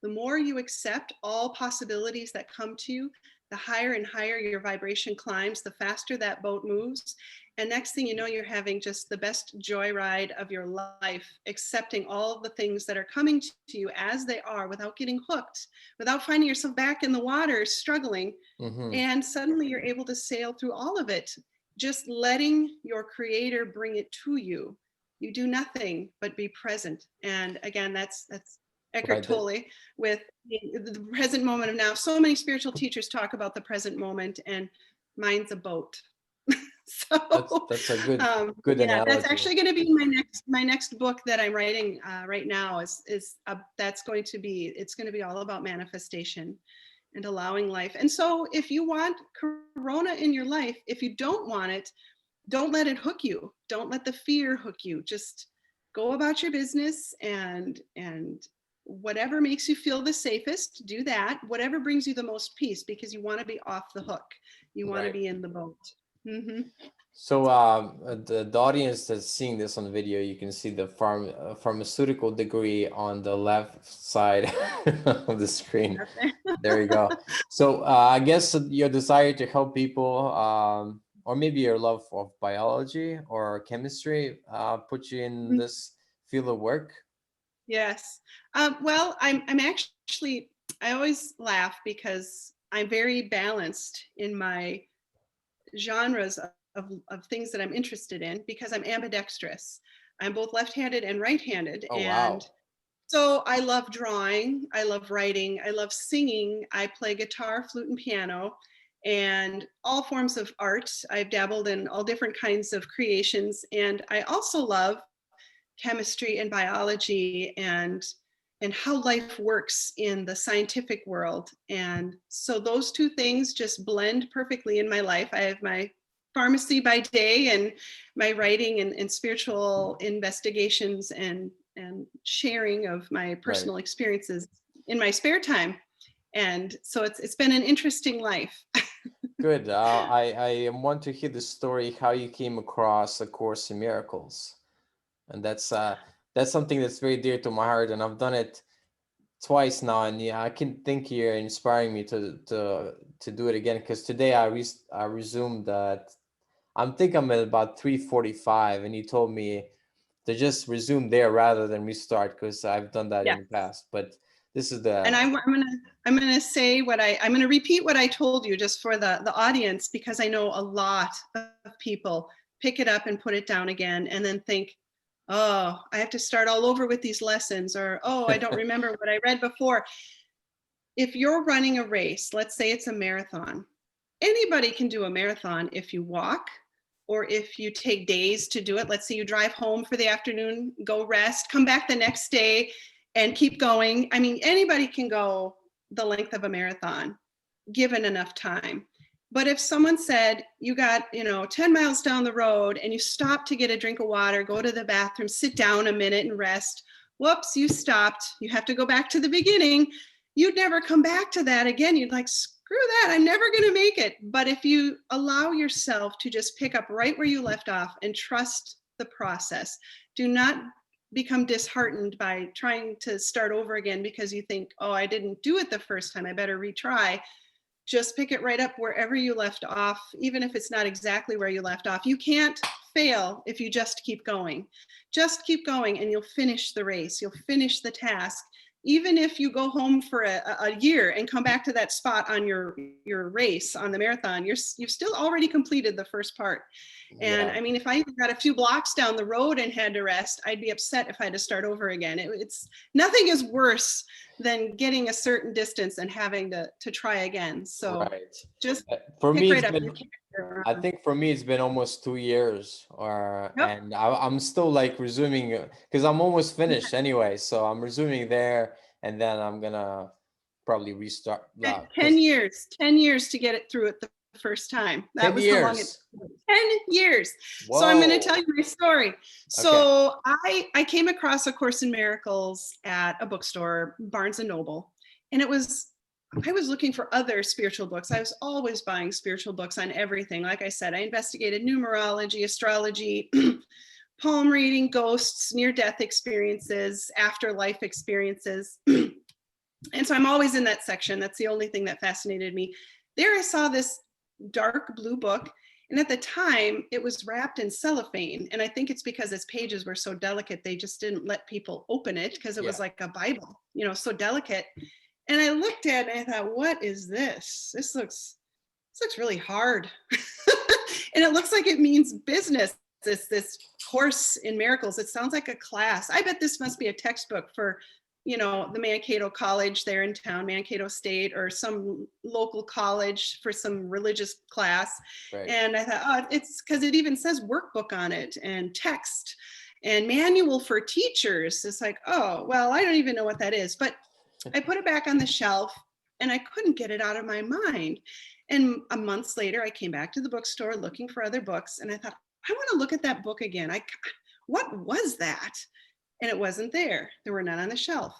The more you accept all possibilities that come to you, the higher and higher your vibration climbs, the faster that boat moves. And next thing you know, you're having just the best joyride of your life, accepting all the things that are coming to you as they are without getting hooked, without finding yourself back in the water struggling. mm-hmm. And suddenly you're able to sail through all of it, just letting your creator bring it to you. You do nothing but be present. And again, that's Eckhart Right. That, Tolle with the present moment of now. So many spiritual teachers talk about the present moment, and mine's a boat. So that's a good yeah, that's analogy. actually going to be my next book that I'm writing right now. That's going to be, it's going to be all about manifestation and allowing life. And so if you want Corona in your life, if you don't want it, don't let it hook you. Don't let the fear hook you. Just go about your business, and whatever makes you feel the safest, do that. Whatever brings you the most peace, because you want to be off the hook. You want to Right. be in the boat. So the audience that's seeing this on video, you can see the pharmaceutical degree on the left side of the screen. There you go. So I guess your desire to help people, or maybe your love of biology or chemistry, put you in this field of work. Yes. Well, I'm actually, I always laugh because I'm very balanced in my genres of things that I'm interested in, because I'm ambidextrous. I'm both left-handed and right-handed. Oh, And wow. so I love drawing, I love writing, I love singing, I play guitar, flute, and piano, and all forms of art. I've dabbled in all different kinds of creations. And I also love chemistry and biology, and how life works in the scientific world. And so those two things just blend perfectly in my life. I have my pharmacy by day, and my writing and spiritual investigations, and sharing of my Right. personal experiences in my spare time. And so it's been an interesting life. Good. I want to hear the story how you came across A Course in Miracles, and that's something that's very dear to my heart, and I've done it twice now, and yeah, I can think you're inspiring me to do it again, because today I resumed that. I'm at about 3:45, and you told me to just resume there rather than restart, because I've done that in Yes. the past. But this is And the I'm gonna say I'm gonna repeat what I told you, just for the audience, because I know a lot of people pick it up and put it down again, and then think, oh, I have to start all over with these lessons, or oh, I don't remember what I read before. If you're running a race, let's say it's a marathon, anybody can do a marathon if you walk, or if you take days to do it. Let's say you drive home for the afternoon, go rest, come back the next day, and keep going. I mean, anybody can go the length of a marathon given enough time. But if someone said you got, 10 miles down the road, and you stop to get a drink of water, go to the bathroom, sit down a minute and rest, whoops, you stopped, you have to go back to the beginning, you'd never come back to that again. You'd like, screw that, I'm never going to make it. But if you allow yourself to just pick up right where you left off and trust the process, do not become disheartened by trying to start over again because you think, oh, I didn't do it the first time, I better retry. Just pick it right up wherever you left off, even if it's not exactly where you left off. You can't fail if you just keep going. Just keep going, and you'll finish the race. You'll finish the task. Even if you go home for a year and come back to that spot on your race, on the marathon, you've still already completed the first part. And yeah. I mean, if I got a few blocks down the road and had to rest, I'd be upset if I had to start over again. It's nothing is worse than getting a certain distance and having to try again. So Right. just For pick me, right it's up. been You can't go I wrong. think for me it's been almost 2 years, or Yep. and I'm still like resuming, because I'm almost finished anyway. So I'm resuming there, and then I'm gonna probably restart. 10 Because years, 10 years to get it through it the first time. That 10 was how long it years. took. 10 years. So I'm going to tell Whoa. you my story. Okay. So I came across A Course in Miracles at a bookstore, Barnes and Noble, and I was looking for other spiritual books. I was always buying spiritual books on everything. Like I said, I investigated numerology, astrology, palm reading, ghosts, near-death experiences, afterlife experiences. And so I'm always in that section. That's the only thing that fascinated me. There I saw this dark blue book. And at the time, it was wrapped in cellophane. And I think it's because its pages were so delicate, they just didn't let people open it, because it Yeah. was like a Bible, so delicate. And I looked at it and I thought, what is this? This looks really hard. And it looks like it means business. This Course in Miracles. It sounds like a class. I bet this must be a textbook for, the Mankato College there in town, Mankato State, or some local college for some religious class. Right. And I thought, oh, it's because it even says workbook on it, and text and manual for teachers. It's like, oh, well, I don't even know what that is. But I put it back on the shelf, and I couldn't get it out of my mind. And a month later, I came back to the bookstore looking for other books, and I thought, I want to look at that book again. what was that? And it wasn't there. There were none on the shelf.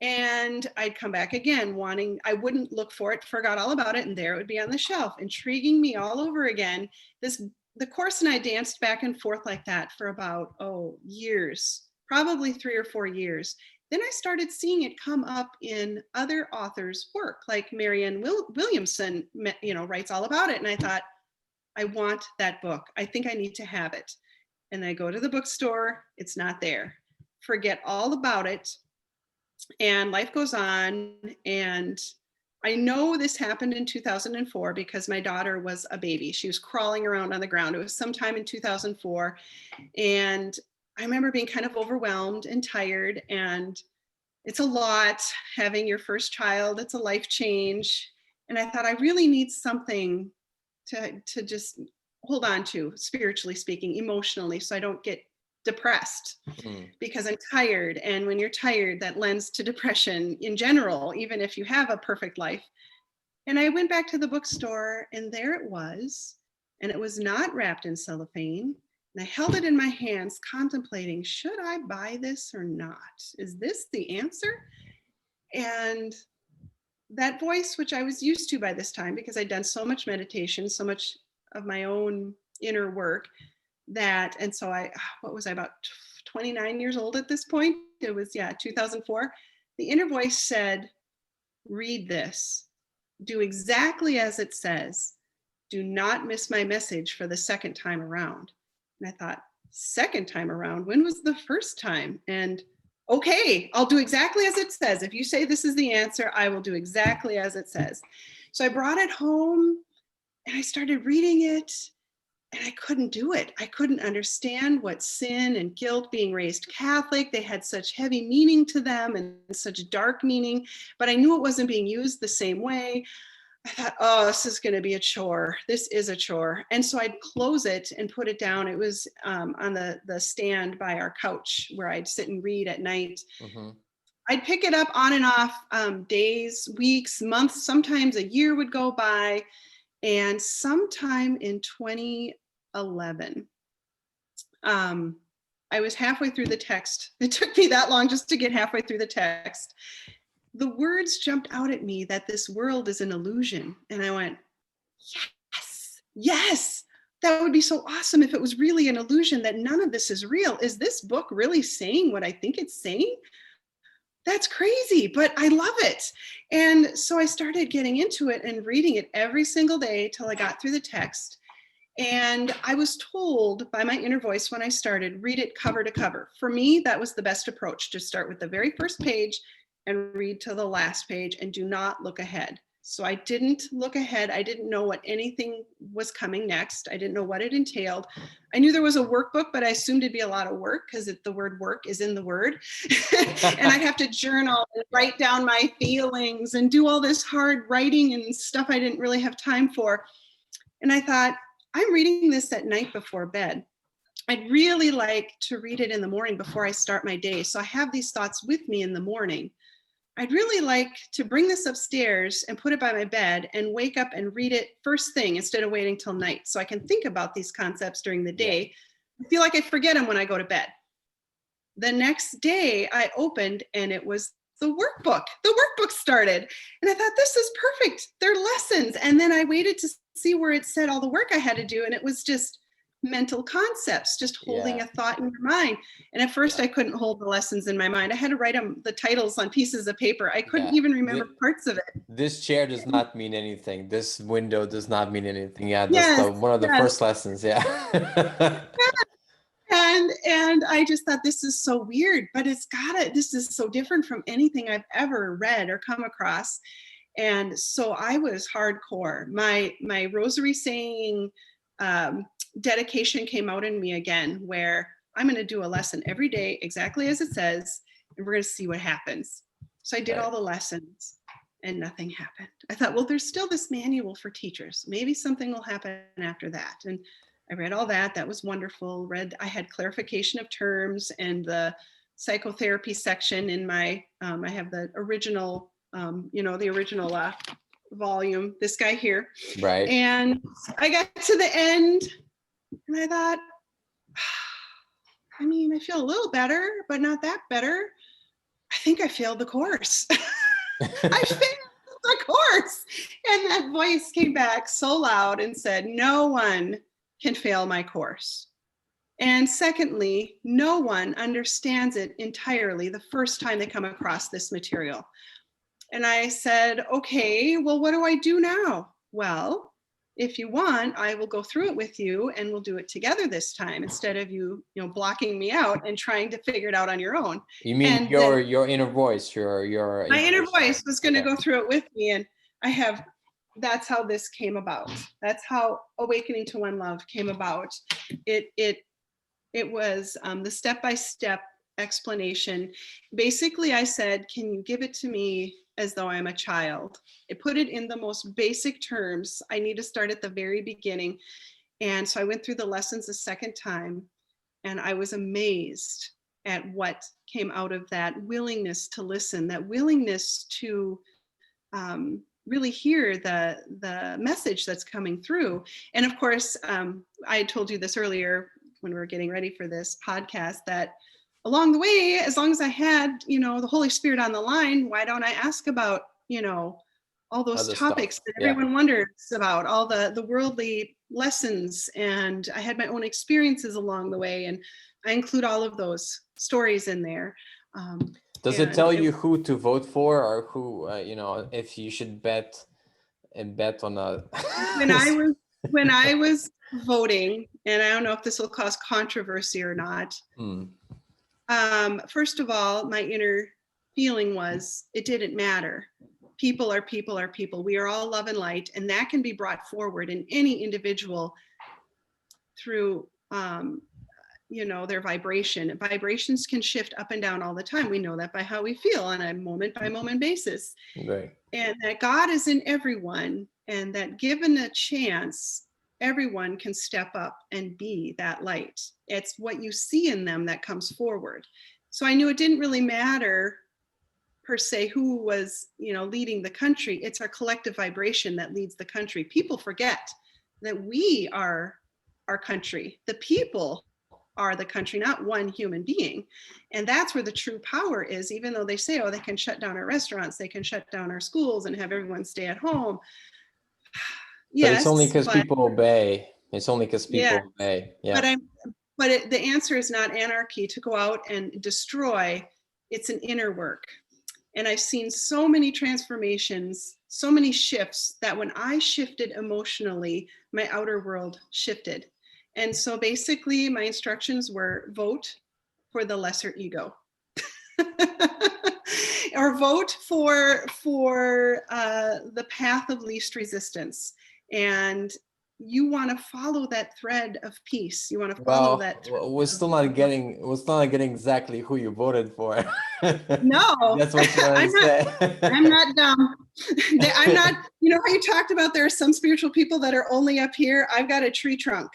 And I'd come back again I wouldn't look for it, forgot all about it, and there it would be on the shelf, intriguing me all over again. The course and I danced back and forth like that for about, years, probably 3 or 4 years. Then I started seeing it come up in other authors' work, like Marianne Williamson, writes all about it. And I thought, I want that book. I think I need to have it. And I go to the bookstore, it's not there. Forget all about it. And life goes on. And I know this happened in 2004 because my daughter was a baby. She was crawling around on the ground. It was sometime in 2004. And I remember being kind of overwhelmed and tired. And it's a lot having your first child. It's a life change. And I thought, I really need something to just hold on to, spiritually speaking, emotionally, so I don't get depressed because I'm tired. And when you're tired, that lends to depression in general, even if you have a perfect life. And I went back to the bookstore, and there it was. And it was not wrapped in cellophane. And I held it in my hands, contemplating, should I buy this or not? Is this the answer? And that voice, which I was used to by this time, because I'd done so much meditation, so much of my own inner work, and so what was I, about 29 years old at this point? It was, 2004. The inner voice said, read this, do exactly as it says. Do not miss my message for the second time around. And I thought, second time around? When was the first time? And okay, I'll do exactly as it says. If you say this is the answer, I will do exactly as it says. So I brought it home and I started reading it, and I couldn't do it. I couldn't understand what sin and guilt, being raised Catholic, they had such heavy meaning to them and such dark meaning, but I knew it wasn't being used the same way. I thought, this is going to be a chore. This is a chore. And so I'd close it and put it down. It was on the stand by our couch where I'd sit and read at night. Mm-hmm. I'd pick it up on and off, days, weeks, months, sometimes a year would go by. And sometime in 2011, I was halfway through the text. It took me that long just to get halfway through the text. The words jumped out at me that this world is an illusion. And I went, yes, that would be so awesome if it was really an illusion, that none of this is real. Is this book really saying what I think it's saying? That's crazy, but I love it. And so I started getting into it and reading it every single day till I got through the text. And I was told by my inner voice when I started, read it cover to cover. For me, that was the best approach, to start with the very first page and read to the last page and do not look ahead. So I didn't look ahead. I didn't know what anything was coming next. I didn't know what it entailed. I knew there was a workbook, but I assumed it'd be a lot of work because the word work is in the word. And I'd have to journal and write down my feelings and do all this hard writing and stuff I didn't really have time for. And I thought, I'm reading this at night before bed. I'd really like to read it in the morning before I start my day. So I have these thoughts with me in the morning. I'd really like to bring this upstairs and put it by my bed and wake up and read it first thing instead of waiting till night, so I can think about these concepts during the day. I feel like I forget them when I go to bed. The next day I opened and it was the workbook. The workbook started and I thought, this is perfect. They're lessons. And then I waited to see where it said all the work I had to do, and it was just mental concepts, just holding a thought in your mind. And at first I couldn't hold the lessons in my mind. I had to write the titles on pieces of paper. I couldn't even remember parts of it. This chair does not mean anything. This window does not mean anything. Yeah, that's one of the first lessons. Yeah. And I just thought, this is so weird, but this is so different from anything I've ever read or come across. And so I was hardcore. My rosary saying dedication came out in me again, where I'm going to do a lesson every day exactly as it says, and we're going to see what happens. So I did all the lessons and nothing happened. I thought, well, there's still this manual for teachers. Maybe something will happen after that. And I read all that. That was wonderful. I had clarification of terms and the psychotherapy section in my, I have the original, the original volume, this guy here. Right. And I got to the end and I thought, I mean, I feel a little better, but not that better. I think I failed the course. I failed the course. And that voice came back so loud and said, no one can fail my course. And secondly, no one understands it entirely the first time they come across this material. And I said, okay, well, what do I do now? Well, if you want, I will go through it with you and we'll do it together this time instead of you blocking me out and trying to figure it out on your own. You mean And then your inner voice, your my inner intuition. voice was going to go through it with me. And that's how this came about. That's how Awakening to One Love came about. It was the step-by-step explanation. Basically, I said, can you give it to me as though I'm a child? I put it in the most basic terms. I need to start at the very beginning. And so I went through the lessons a second time, and I was amazed at what came out of that willingness to listen, that willingness to really hear the message that's coming through. And of course, I had told you this earlier when we were getting ready for this podcast, that along the way, as long as I had, the Holy Spirit on the line, why don't I ask about, all those Other topics stuff. that everyone wonders about, all the worldly lessons. And I had my own experiences along the way. And I include all of those stories in there. Does it tell you who to vote for, or who, if you should bet on a... When I was voting, and I don't know if this will cause controversy or not. First of all, my inner feeling was it didn't matter. People are people are people. We are all love and light, and that can be brought forward in any individual through their vibration. Vibrations can shift up and down all the time. We know that by how we feel on a moment by moment basis. Right. And that God is in everyone, and that given a chance, everyone can step up and be that light. It's what you see in them that comes forward. So I knew it didn't really matter per se who was, leading the country. It's our collective vibration that leads the country. People forget that we are our country. The people are the country, not one human being. And that's where the true power is, even though they say, they can shut down our restaurants, they can shut down our schools and have everyone stay at home. Yes, but it's only because people obey. It's only because people obey. Yeah. But the answer is not anarchy, to go out and destroy. It's an inner work. And I've seen so many transformations, so many shifts, that when I shifted emotionally, my outer world shifted. And so basically my instructions were vote for the lesser ego. Or vote for the path of least resistance. And you want to follow that thread of peace. You want to follow that. We're still not getting exactly who you voted for. No, that's what you want to say. I'm not dumb. I'm not. You know how you talked about there are some spiritual people that are only up here. I've got a tree trunk,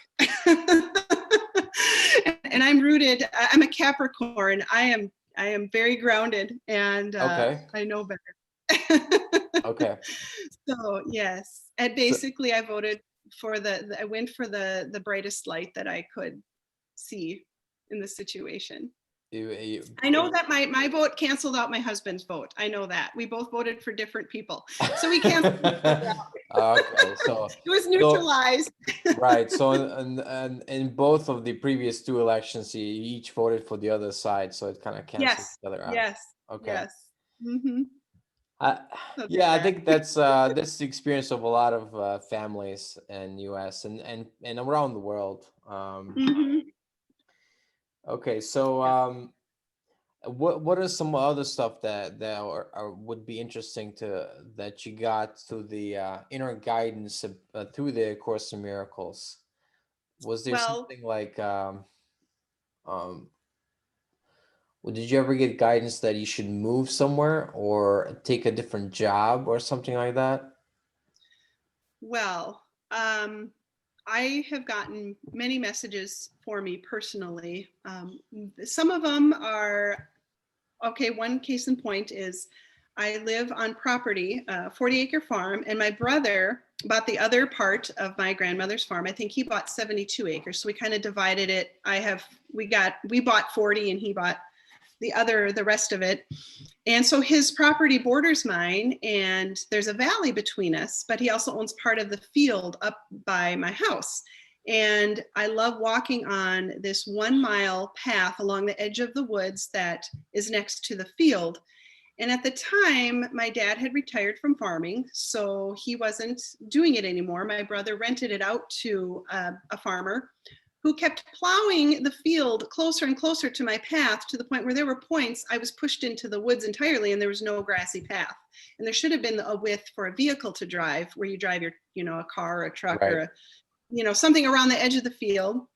and I'm rooted. I'm a Capricorn. I am very grounded, and I know better. Okay. So yes, and basically I voted for I went for the brightest light that I could see in the situation. I know that my vote canceled out my husband's vote. I know that. We both voted for different people. So we canceled okay, so it was neutralized. Right. So in both of the previous two elections, you each voted for the other side, so it kind of cancels each other out. Yes. Okay. Yes. Mm-hmm. I think that's the experience of a lot of families in US and around the world. Okay, so what are some other stuff that would be interesting that you got through the inner guidance through the Course in Miracles? Was there something like did you ever get guidance that you should move somewhere or take a different job or something like that? Well, I have gotten many messages for me personally. Some of them are, okay, one case in point is I live on property, 40-acre farm, and my brother bought the other part of my grandmother's farm. I think he bought 72 acres. So we kind of divided it. We bought 40 and he bought the rest of it. And so his property borders mine, and there's a valley between us, but he also owns part of the field up by my house. And I love walking on this 1 mile path along the edge of the woods that is next to the field. And at the time, my dad had retired from farming, so he wasn't doing it anymore. My brother rented it out to a farmer who kept plowing the field closer and closer to my path, to the point where there were points I was pushed into the woods entirely and there was no grassy path. And there should have been a width for a vehicle to drive, where you drive your, a car or a truck, right, or something around the edge of the field.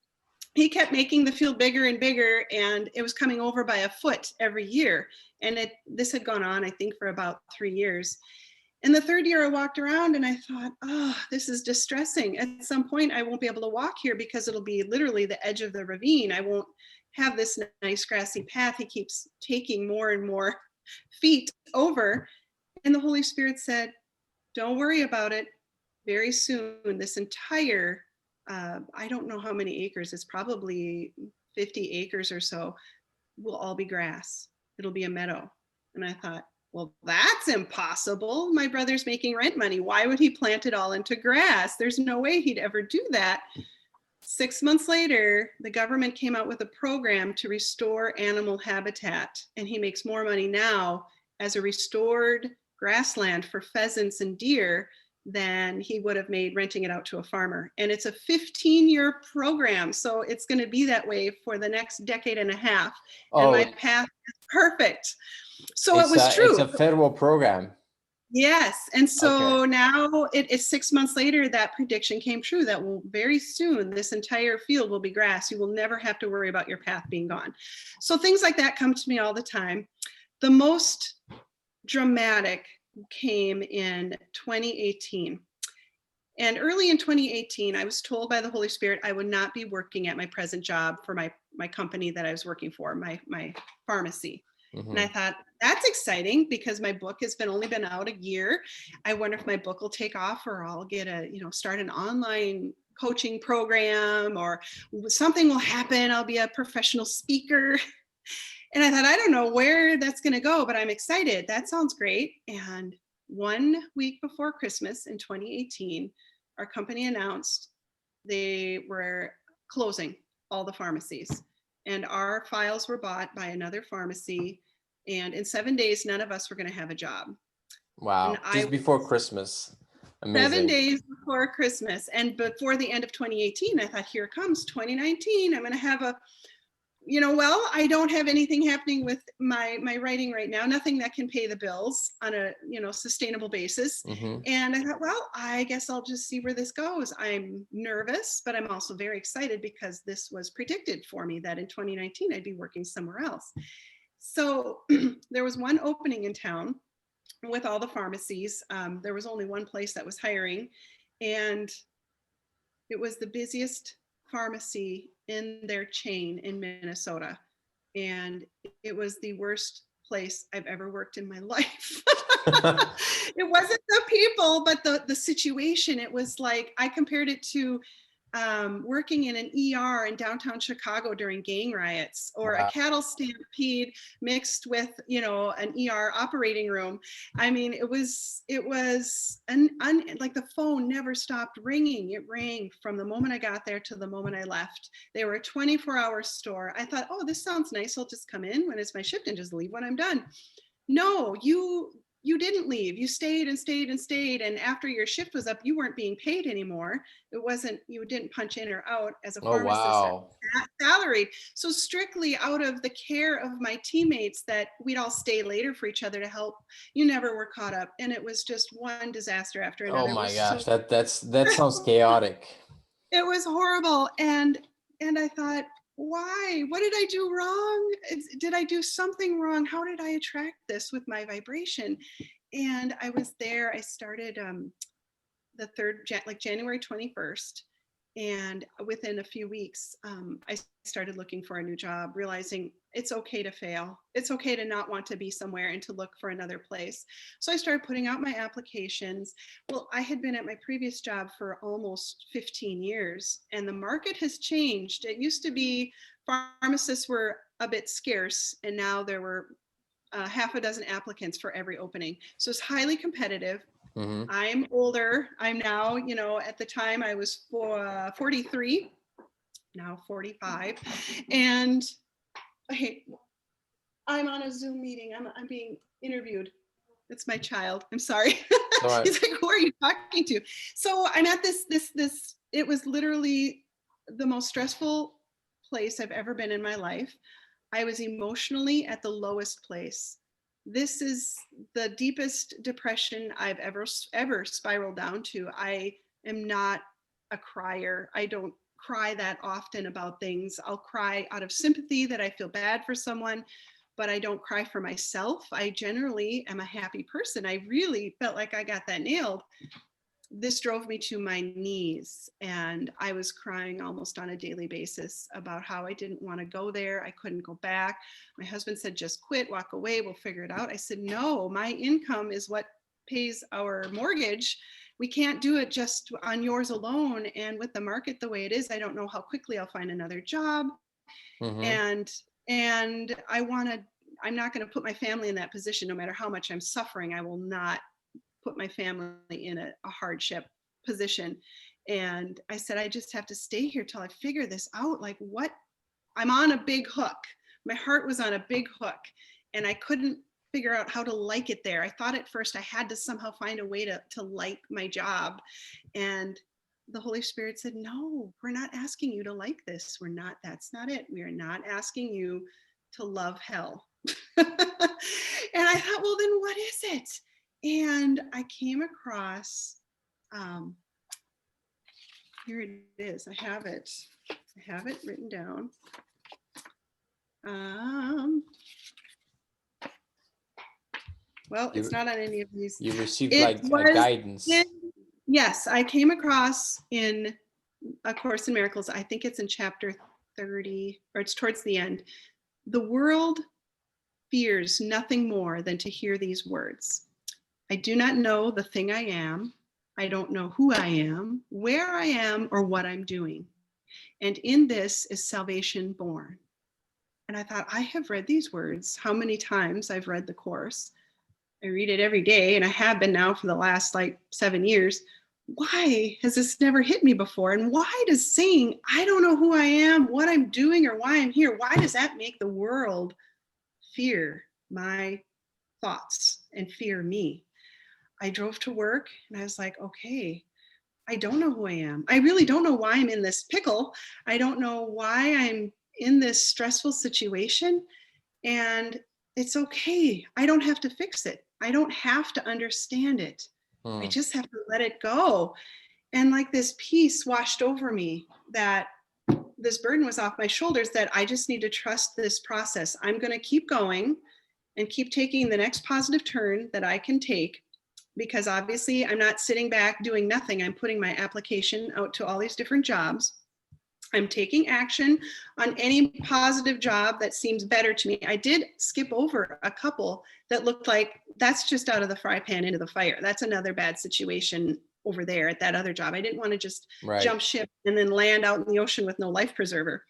He kept making the field bigger and bigger, and it was coming over by a foot every year. And this had gone on, I think, for about 3 years. And the third year I walked around and I thought, oh, this is distressing. At some point I won't be able to walk here because it'll be literally the edge of the ravine. I won't have this nice grassy path. He keeps taking more and more feet over. And the Holy Spirit said, don't worry about it. Very soon, this entire, I don't know how many acres, it's probably 50 acres or so, will all be grass. It'll be a meadow. And I thought, well, that's impossible. My brother's making rent money. Why would he plant it all into grass? There's no way he'd ever do that. 6 months later, the government came out with a program to restore animal habitat. And he makes more money now as a restored grassland for pheasants and deer than he would have made renting it out to a farmer. And it's a 15-year program. So it's going to be that way for the next decade and a half. And my path is perfect. So it was true. It's a federal program. Yes. And so now it is 6 months later, that prediction came true, that very soon this entire field will be grass. You will never have to worry about your path being gone. So things like that come to me all the time. The most dramatic came in 2018. And early in 2018, I was told by the Holy Spirit I would not be working at my present job for my company that I was working for, my pharmacy. Mm-hmm. And I thought, that's exciting, because my book has only been out a year. I wonder if my book will take off, or I'll get start an online coaching program, or something will happen. I'll be a professional speaker. And I thought, I don't know where that's going to go, but I'm excited. That sounds great. And 1 week before Christmas in 2018, our company announced they were closing all the pharmacies. And our files were bought by another pharmacy. And in 7 days, none of us were going to have a job. Wow. Just before Christmas. Amazing. 7 days before Christmas. And before the end of 2018, I thought, here comes 2019. I'm going to have I don't have anything happening with my writing right now, nothing that can pay the bills on a, sustainable basis. Mm-hmm. And I thought, well, I guess I'll just see where this goes. I'm nervous, but I'm also very excited, because this was predicted for me that in 2019, I'd be working somewhere else. So there was one opening in town with all the pharmacies. There was only one place that was hiring, and it was the busiest pharmacy in their chain in Minnesota. And it was the worst place I've ever worked in my life. It wasn't the people, but the situation. It was like, I compared it to working in an ER in downtown Chicago during gang riots, or a cattle stampede mixed with, an ER operating room. I mean, it was like the phone never stopped ringing. It rang from the moment I got there to the moment I left. They were a 24-hour store. I thought, oh, this sounds nice. I'll just come in when it's my shift and just leave when I'm done. No, you didn't leave. You stayed and stayed and stayed. And after your shift was up, you weren't being paid anymore. You didn't punch in or out as a pharmacist. Wow. Salaried. So strictly out of the care of my teammates, that we'd all stay later for each other to help. You never were caught up. And it was just one disaster after another. Oh my gosh, that sounds chaotic. It was horrible. And I thought, why? What did I do wrong? Did I do something wrong? How did I attract this with my vibration? And I was there. I started January 21st. And within a few weeks, I started looking for a new job, realizing it's okay to fail. It's okay to not want to be somewhere and to look for another place. So I started putting out my applications. Well, I had been at my previous job for almost 15 years, and the market has changed. It used to be pharmacists were a bit scarce, and now there were half a dozen applicants for every opening. So it's highly competitive. Mm-hmm. I'm older. I'm now, at the time I was 43, now 45. And hey, I'm on a Zoom meeting. I'm being interviewed. It's my child. I'm sorry. All right. He's like, who are you talking to? So I'm at this, it was literally the most stressful place I've ever been in my life. I was emotionally at the lowest place. This is the deepest depression I've ever spiraled down to. I am not a crier. I don't cry that often about things. I'll cry out of sympathy that I feel bad for someone, but I don't cry for myself. I generally am a happy person. I really felt like I got that nailed. This drove me to my knees, and I was crying almost on a daily basis about how I didn't want to go there. I couldn't go back. My husband said, just quit, walk away, we'll figure it out. I said, no, my income is what pays our mortgage. We can't do it just on yours alone. And with the market the way it is, I don't know how quickly I'll find another job. Mm-hmm. And I'm not going to put my family in that position. No matter how much I'm suffering, I will not put my family in a hardship position. And I said, I just have to stay here till I figure this out. Like, what? I'm on a big hook. My heart was on a big hook, and I couldn't figure out how to like it there. I thought at first I had to somehow find a way to like my job. And the Holy Spirit said, no, we're not asking you to like this. That's not it. We are not asking you to love hell. And I thought, well, then what is it? And I came across, here it is. I have it written down. Well, it's not on any of these. You received like guidance. Yes, I came across in A Course in Miracles. I think it's in chapter 30, or it's towards the end. The world fears nothing more than to hear these words. I do not know the thing I am. I don't know who I am, where I am, or what I'm doing. And in this is salvation born. And I thought, I have read these words. How many times I've read the Course? I read it every day, and I have been now for the last 7 years. Why has this never hit me before? And why does saying, I don't know who I am, what I'm doing, or why I'm here, why does that make the world fear my thoughts and fear me? I drove to work, and I was like, okay, I don't know who I am. I really don't know why I'm in this pickle. I don't know why I'm in this stressful situation. And it's okay. I don't have to fix it. I don't have to understand it. I just have to let it go. And this peace washed over me, that this burden was off my shoulders, that I just need to trust this process. I'm going to keep going and keep taking the next positive turn that I can take, because obviously I'm not sitting back doing nothing. I'm putting my application out to all these different jobs. I'm taking action on any positive job that seems better to me. I did skip over a couple that looked like that's just out of the fry pan into the fire. That's another bad situation over there at that other job. I didn't want to just jump ship and then land out in the ocean with no life preserver.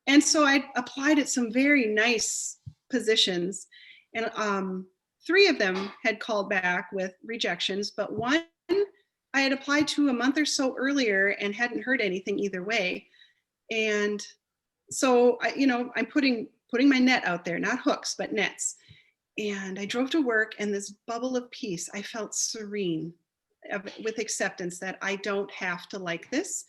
And so I applied at some very nice positions, and 3 of them had called back with rejections, but one I had applied to a month or so earlier and hadn't heard anything either way. And so I'm putting my net out there, not hooks, but nets. And I drove to work, and this bubble of peace, I felt serene with acceptance that I don't have to like this.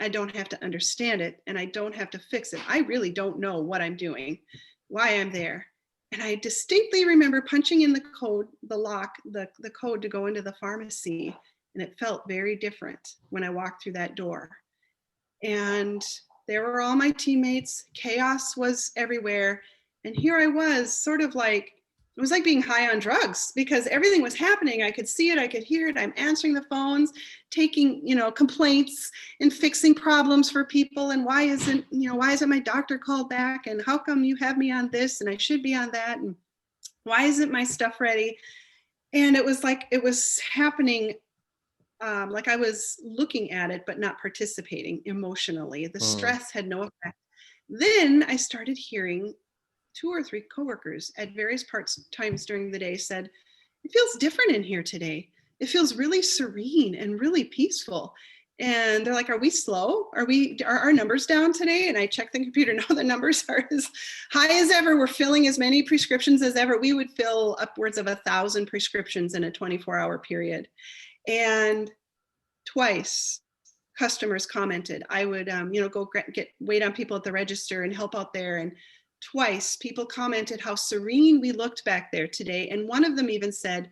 I don't have to understand it, and I don't have to fix it. I really don't know what I'm doing, why I'm there. And I distinctly remember punching in the code, the code to go into the pharmacy. And it felt very different when I walked through that door. And there were all my teammates. Chaos was everywhere. And here I was, sort of it was like being high on drugs, because everything was happening. I could see it, I could hear it. I'm answering the phones, taking, complaints and fixing problems for people. And why isn't my doctor called back? And how come you have me on this and I should be on that? And why isn't my stuff ready? And it was like, it was happening, like I was looking at it, but not participating emotionally. The stress had no effect. Then I started hearing 2 or 3 coworkers at various times during the day said, it feels different in here today. It feels really serene and really peaceful. And they're like, are we slow? Are our numbers down today? And I checked the computer. No, the numbers are as high as ever. We're filling as many prescriptions as ever. We would fill upwards of 1,000 prescriptions in a 24-hour period. And twice customers commented. I would, go wait on people at the register and help out there. And twice people commented how serene we looked back there today. And one of them even said,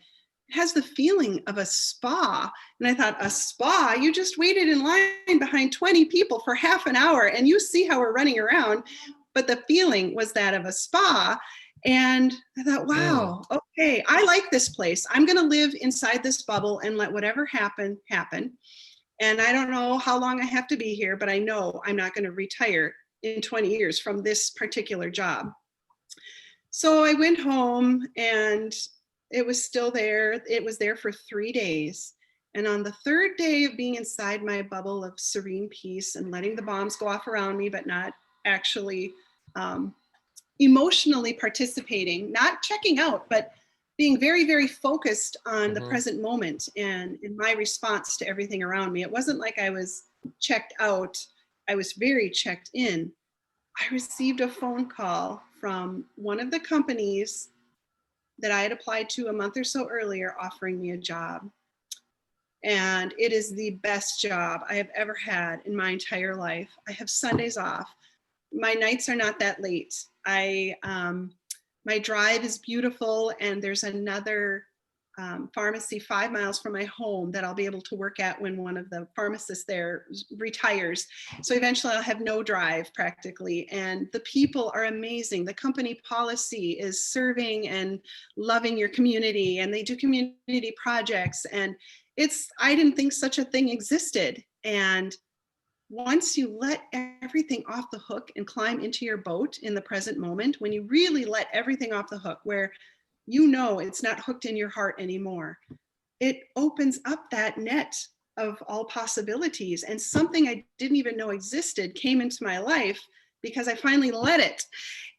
it has the feeling of a spa. And I thought, a spa? You just waited in line behind 20 people for half an hour and you see how we're running around. But the feeling was that of a spa. And I thought, wow, okay, I like this place. I'm going to live inside this bubble and let whatever happen. And I don't know how long I have to be here, but I know I'm not going to retire in 20 years from this particular job. So I went home and it was still there. It was there for 3 days. And on the 3rd day of being inside my bubble of serene peace and letting the bombs go off around me, but not actually emotionally participating, not checking out, but being very, very focused on the present moment and in my response to everything around me. It wasn't like I was checked out. I was very checked in. I received a phone call from one of the companies that I had applied to a month or so earlier, offering me a job. And it is the best job I have ever had in my entire life. I have Sundays off. My nights are not that late. My drive is beautiful, and there's another pharmacy 5 miles from my home that I'll be able to work at when one of the pharmacists there retires. So eventually I'll have no drive practically. And the people are amazing. The company policy is serving and loving your community, and they do community projects. And I didn't think such a thing existed. And once you let everything off the hook and climb into your boat in the present moment, when you really let everything off the hook, where it's not hooked in your heart anymore, it opens up that net of all possibilities. And something I didn't even know existed came into my life because I finally let it.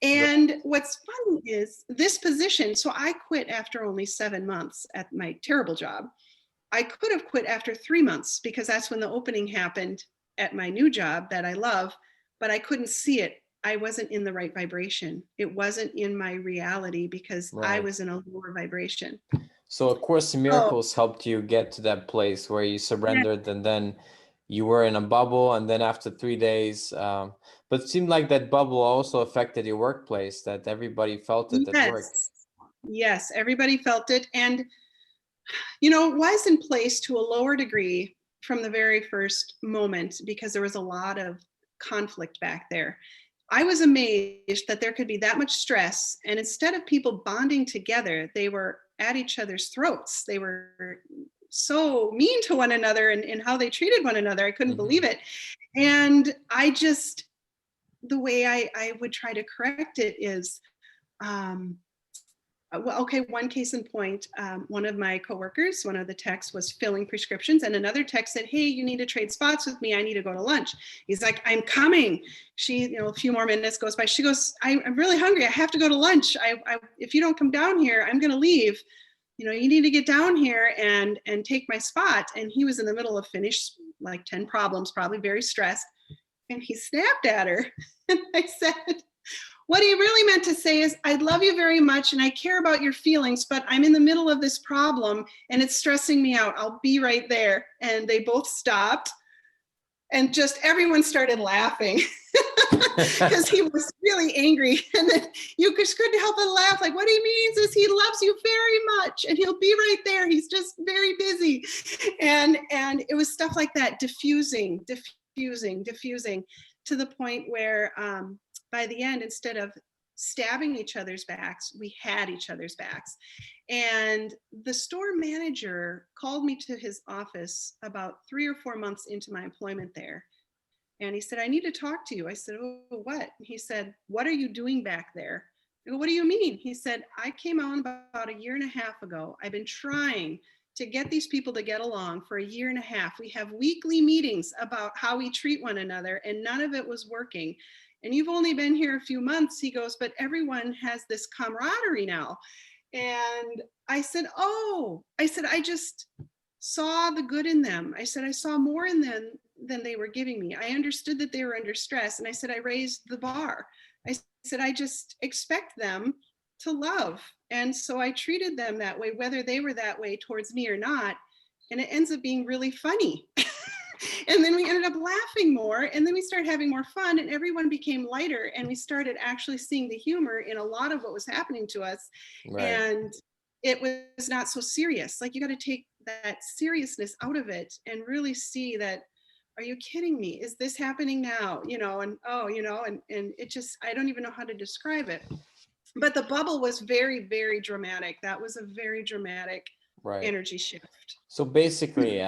And what's funny is this position, so I quit after only 7 months at my terrible job. I could have quit after 3 months because that's when the opening happened at my new job that I love, but I couldn't see it. I wasn't in the right vibration. It wasn't in my reality because I was in a lower vibration. So A Course in Miracles helped you get to that place where you surrendered, and then you were in a bubble, and then after 3 days, but it seemed like that bubble also affected your workplace, that everybody felt it at work. Yes, everybody felt it. And, it was in place to a lower degree from the very first moment because there was a lot of conflict back there. I was amazed that there could be that much stress, and instead of people bonding together, they were at each other's throats. They were so mean to one another and how they treated one another. I couldn't believe it. And the way I would try to correct it is, one case in point, one of my coworkers, one of the techs, was filling prescriptions, and another tech said, hey, you need to trade spots with me. I need to go to lunch. He's like, I'm coming. She, a few more minutes goes by. She goes, I'm really hungry. I have to go to lunch. If you don't come down here, I'm going to leave. You need to get down here and take my spot. And he was in the middle of like 10 problems, probably very stressed. And he snapped at her. And I said, what he really meant to say is, I love you very much and I care about your feelings, but I'm in the middle of this problem and it's stressing me out. I'll be right there. And they both stopped and just everyone started laughing because he was really angry. And then you just couldn't help but laugh. Like, what he means is he loves you very much and he'll be right there. He's just very busy. And it was stuff like that, diffusing to the point where by the end, instead of stabbing each other's backs, we had each other's backs. And the store manager called me to his office about 3 or 4 months into my employment there. And he said, I need to talk to you. I said, oh, what? He said, what are you doing back there? I go, what do you mean? He said, I came on about a year and a half ago. I've been trying to get these people to get along for a year and a half. We have weekly meetings about how we treat one another, and none of it was working. And you've only been here a few months. He goes, but everyone has this camaraderie now. And I said, oh, I said, I just saw the good in them. I said, I saw more in them than they were giving me. I understood that they were under stress. And I said, I raised the bar. I said, I just expect them to love. And so I treated them that way, whether they were that way towards me or not. And it ends up being really funny. And then we ended up laughing more, and then we started having more fun, and everyone became lighter, and we started actually seeing the humor in a lot of what was happening to us. Right. And it was not so serious. Like, you got to take that seriousness out of it and really see that, are you kidding me? Is this happening now? You know, and oh, you know, and it just, I don't even know how to describe it. But the bubble was very, very dramatic. That was a very dramatic energy shift. So basically,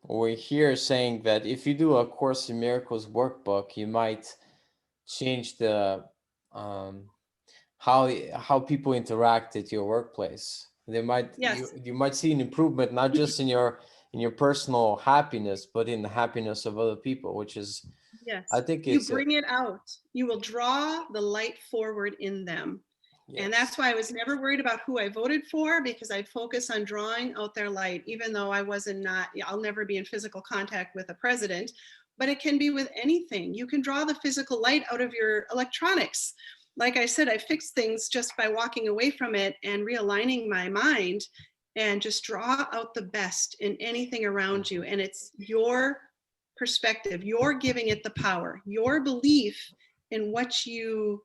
we're here saying that if you do a Course in Miracles workbook, you might change the how people interact at your workplace. They might, you might see an improvement, not just in your personal happiness, but in the happiness of other people, which is, I think you bring it out. You will draw the light forward in them. And that's why I was never worried about who I voted for, because I'd focus on drawing out their light, even though I'll never be in physical contact with a president, but it can be with anything. You can draw the physical light out of your electronics. Like I said, I fix things just by walking away from it and realigning my mind, and just draw out the best in anything around you. And it's your perspective. You're giving it the power. Your belief in what you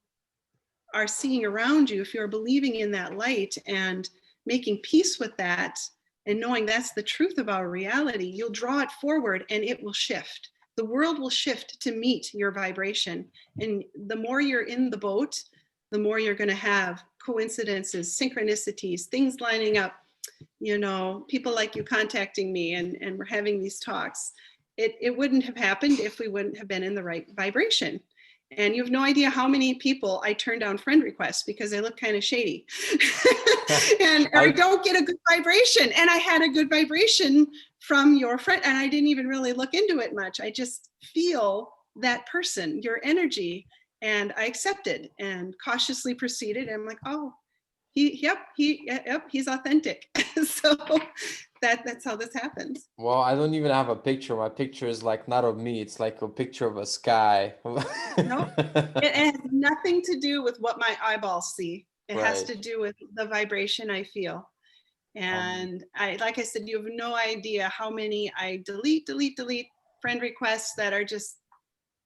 are seeing around you, if you're believing in that light and making peace with that and knowing that's the truth of our reality, you'll draw it forward and it will shift. The world will shift to meet your vibration. And the more you're in the boat, the more you're going to have coincidences, synchronicities, things lining up, you know, people like you contacting me, and we're having these talks. It wouldn't have happened if we wouldn't have been in the right vibration. And you have no idea how many people I turn down friend requests because they look kind of shady. And I don't get a good vibration. And I had a good vibration from your friend, and I didn't even really look into it much. I just feel that person, your energy, and I accepted and cautiously proceeded. And I'm like, oh, he's authentic. So that's how this happens. Well, I don't even have a picture. My picture is like not of me. It's like a picture of a sky. No, it has nothing to do with what my eyeballs see. It has to do with the vibration I feel. And like I said, you have no idea how many I delete friend requests that are just,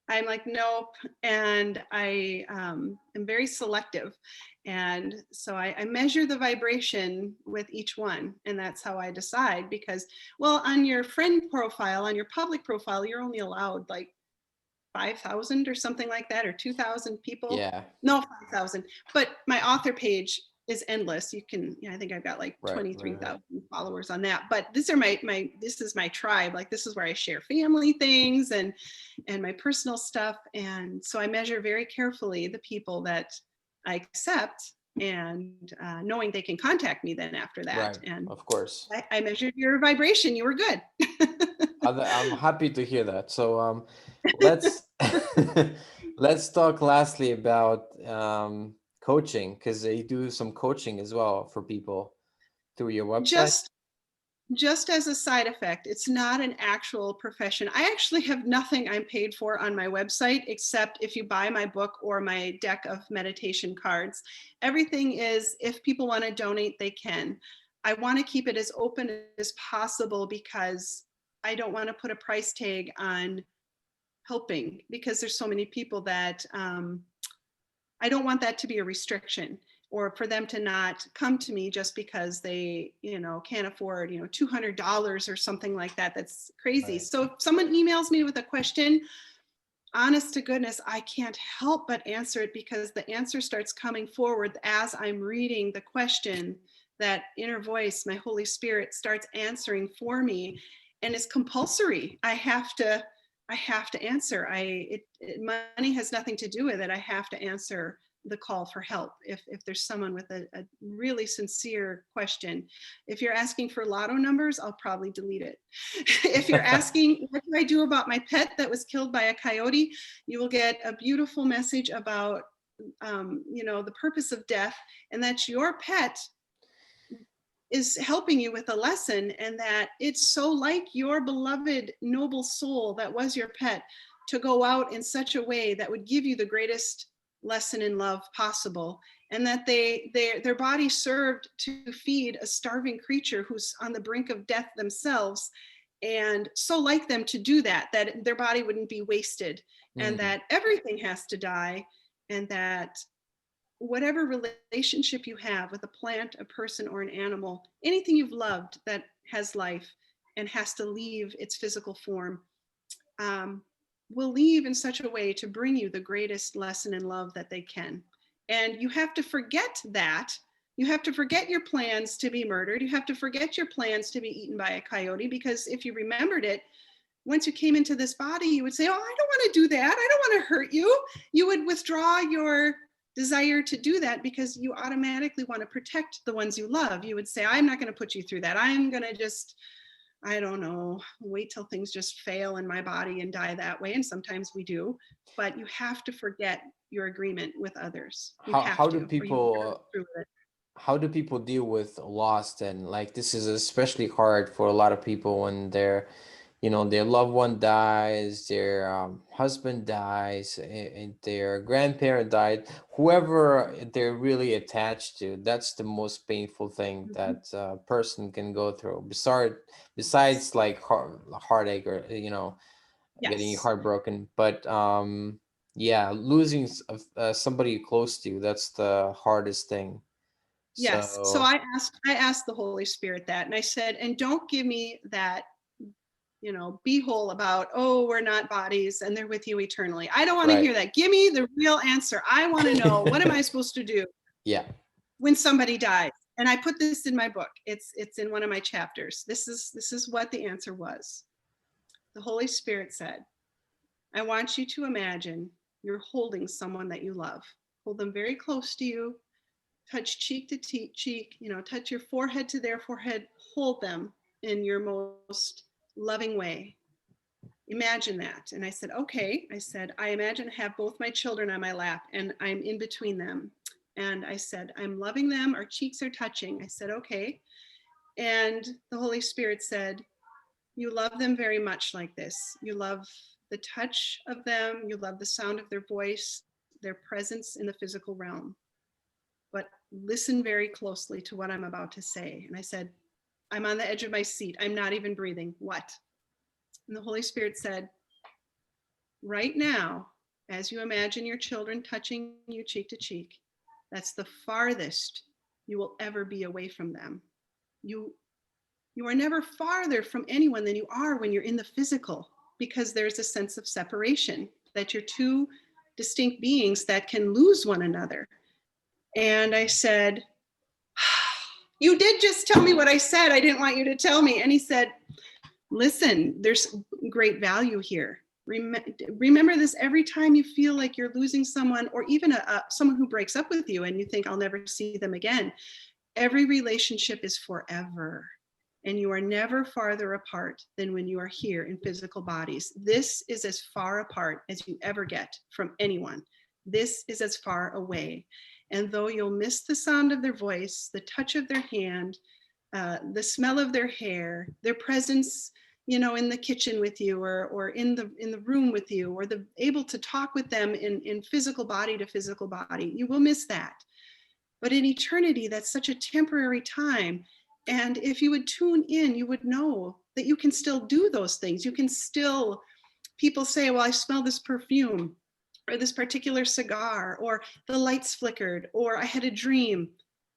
I'm like, nope. And I am very selective. And so I measure the vibration with each one. And that's how I decide, because, well, on your friend profile, on your public profile, you're only allowed like 5,000 or something like that, or 2,000 people. Yeah. No, 5,000. But my author page is endless. You can, I think I've got like 23,000 followers on that. But these are this is my tribe. Like, this is where I share family things and my personal stuff. And so I measure very carefully the people that I accept, and knowing they can contact me then after that. And of course, I measured your vibration. You were good. I'm happy to hear that. So let's let's talk lastly about coaching, because you do some coaching as well for people through your website. Just as a side effect. It's not an actual profession. I actually have nothing I'm paid for on my website, except if you buy my book or my deck of meditation cards. Everything is, if people want to donate, they can. I want to keep it as open as possible, because I don't want to put a price tag on helping, because there's so many people that I don't want that to be a restriction, or for them to not come to me just because they, can't afford, $200 or something like that. That's crazy. So if someone emails me with a question, honest to goodness, I can't help but answer it, because the answer starts coming forward as I'm reading the question. That inner voice, my Holy Spirit, starts answering for me, and it's compulsory. I have to answer. Money has nothing to do with it. I have to answer the call for help if there's someone with a really sincere question. If you're asking for lotto numbers, I'll probably delete it. If you're asking, what do I do about my pet that was killed by a coyote, you will get a beautiful message about the purpose of death, and that your pet is helping you with a lesson, and that it's so like your beloved noble soul that was your pet to go out in such a way that would give you the greatest lesson in love possible, and that their body served to feed a starving creature who's on the brink of death themselves, and so like them to do that their body wouldn't be wasted, and that everything has to die, and that whatever relationship you have with a plant, a person, or an animal, anything you've loved that has life and has to leave its physical form, will leave in such a way to bring you the greatest lesson in love that they can. And you have to forget that. You have to forget your plans to be murdered. You have to forget your plans to be eaten by a coyote, because if you remembered it, once you came into this body, you would say, oh, I don't want to do that. I don't want to hurt you. You would withdraw your desire to do that, because you automatically want to protect the ones you love. You would say, I'm not going to put you through that. I'm going to just, I don't know, wait till things just fail in my body and die that way. And sometimes we do, but you have to forget your agreement with others. You have How to, do or you will go people through it. how do people deal with loss? And like, this is especially hard for a lot of people when their loved one dies, their husband dies, and their grandparent died, whoever they're really attached to. That's the most painful thing that a person can go through, besides like heartache, or getting your Yes. heart broken. But yeah, losing somebody close to you, that's the hardest thing. Yes. So So I asked the Holy Spirit that, and I said, and don't give me that, be whole about, oh, we're not bodies and they're with you eternally. I don't want to right. hear that. Give me the real answer. I want to know, what am I supposed to do Yeah. when somebody dies? And I put this in my book. It's in one of my chapters. This is what the answer was. The Holy Spirit said, I want you to imagine you're holding someone that you love. Hold them very close to you. Touch cheek to cheek, touch your forehead to their forehead. Hold them in your most loving way. Imagine that. And I said, okay. I said, I imagine I have both my children on my lap and I'm in between them. And I said, I'm loving them. Our cheeks are touching. I said, okay. And the Holy Spirit said, you love them very much like this. You love the touch of them. You love the sound of their voice, their presence in the physical realm. But listen very closely to what I'm about to say. And I said, I'm on the edge of my seat. I'm not even breathing. What? And the Holy Spirit said, right now, as you imagine your children touching you cheek to cheek, that's the farthest you will ever be away from them. You are never farther from anyone than you are when you're in the physical, because there's a sense of separation, that you're two distinct beings that can lose one another. And I said, you did just tell me what I said. I didn't want you to tell me. And he said, listen, there's great value here. Remember this every time you feel like you're losing someone, or even someone who breaks up with you and you think I'll never see them again. Every relationship is forever, and you are never farther apart than when you are here in physical bodies. This is as far apart as you ever get from anyone. This is as far away. And though you'll miss the sound of their voice, the touch of their hand, the smell of their hair, their presence, in the kitchen with you, or in the room with you, or able to talk with them in physical body to physical body, you will miss that. But in eternity, that's such a temporary time. And if you would tune in, you would know that you can still do those things. You can still, people say, well, I smell this perfume, or this particular cigar, or the lights flickered, or I had a dream.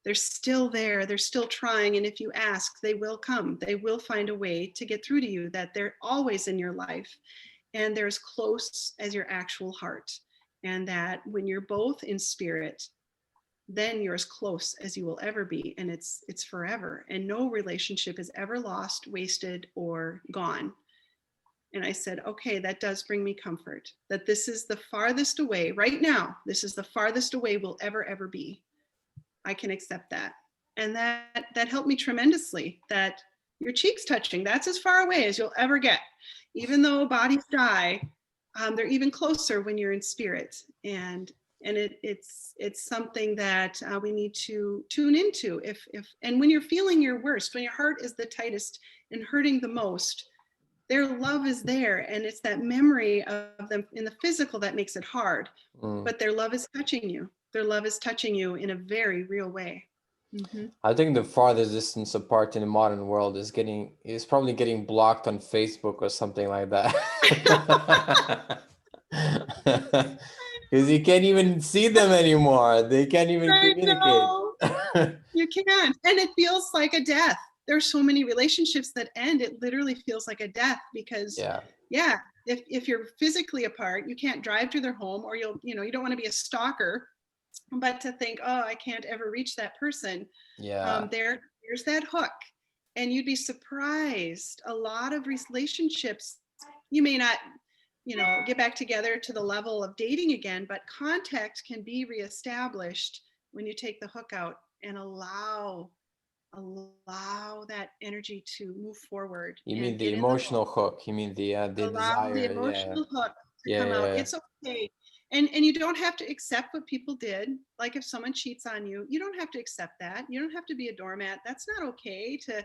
They're still there. They're still trying. And if you ask, they will come. They will find a way to get through to you, that they're always in your life. and they're as close as your actual heart. And that when you're both in spirit, then you're as close as you will ever be, and it's forever, and no relationship is ever lost, wasted, or gone. And I said, okay, that does bring me comfort, that this is the farthest away right now. This is the farthest away we'll ever be. I can accept that. And that helped me tremendously, that your cheeks touching, that's as far away as you'll ever get. Even though bodies die, they're even closer when you're in spirit. And it's something that we need to tune into. And when you're feeling your worst, when your heart is the tightest and hurting the most, their love is there, and it's that memory of them in the physical that makes it hard. But their love is touching you. Their love is touching you in a very real way. Mm-hmm. I think the farthest distance apart in the modern world is probably getting blocked on Facebook or something like that. Because you can't even see them anymore. They can't even communicate. You can't. And it feels like a death. There's so many relationships that end. It literally feels like a death because if you're physically apart, you can't drive to their home, or you don't want to be a stalker, but to think, oh, I can't ever reach that person. There's that hook. And you'd be surprised. A lot of relationships, you may not, get back together to the level of dating again, but contact can be reestablished when you take the hook out and allow that energy to move forward. You mean the emotional hook? You mean the desire? The emotional hook to come out. It's okay. And you don't have to accept what people did. Like if someone cheats on you, you don't have to accept that. You don't have to be a doormat. That's not okay to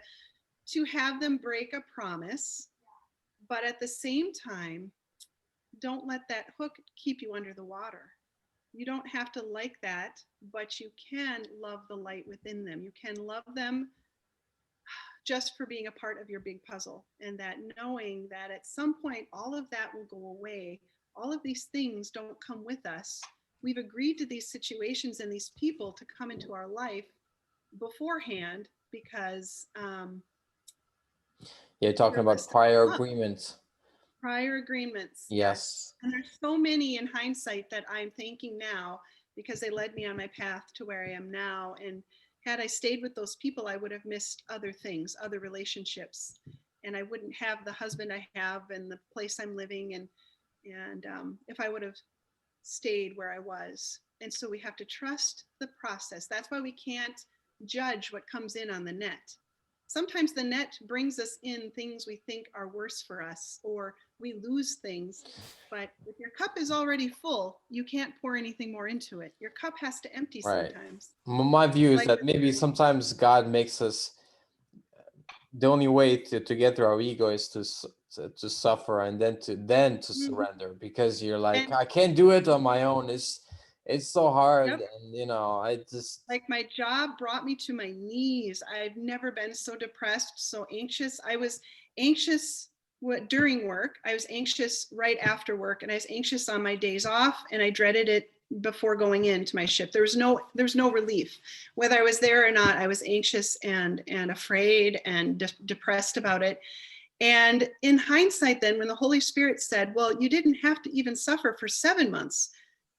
have them break a promise. But at the same time, don't let that hook keep you under the water. You don't have to like that, but you can love the light within them. You can love them just for being a part of your big puzzle, and that knowing that at some point all of that will go away. All of these things don't come with us. We've agreed to these situations and these people to come into our life beforehand because you're talking about prior agreements. Prior agreements. Yes. And there's so many in hindsight that I'm thanking now because they led me on my path to where I am now. And had I stayed with those people, I would have missed other things, other relationships. And I wouldn't have the husband I have and the place I'm living. And if I would have stayed where I was. And so we have to trust the process. That's why we can't judge what comes in on the net. Sometimes the net brings us in things we think are worse for us, or we lose things. But if your cup is already full, you can't pour anything more into it. Your cup has to empty sometimes. My view is that maybe sometimes God makes us, the only way to get through our ego is to suffer and then to surrender, because you're like, I can't do it on my own. It's so hard. And I just, like, my job brought me to my knees. I've never been so depressed, so anxious. I was anxious during work. I was anxious right after work, and I was anxious on my days off, and I dreaded it before going into my shift. There's no relief. Whether I was there or not, I was anxious and afraid and depressed about it. And in hindsight, then, when the Holy Spirit said, well, you didn't have to even suffer for 7 months.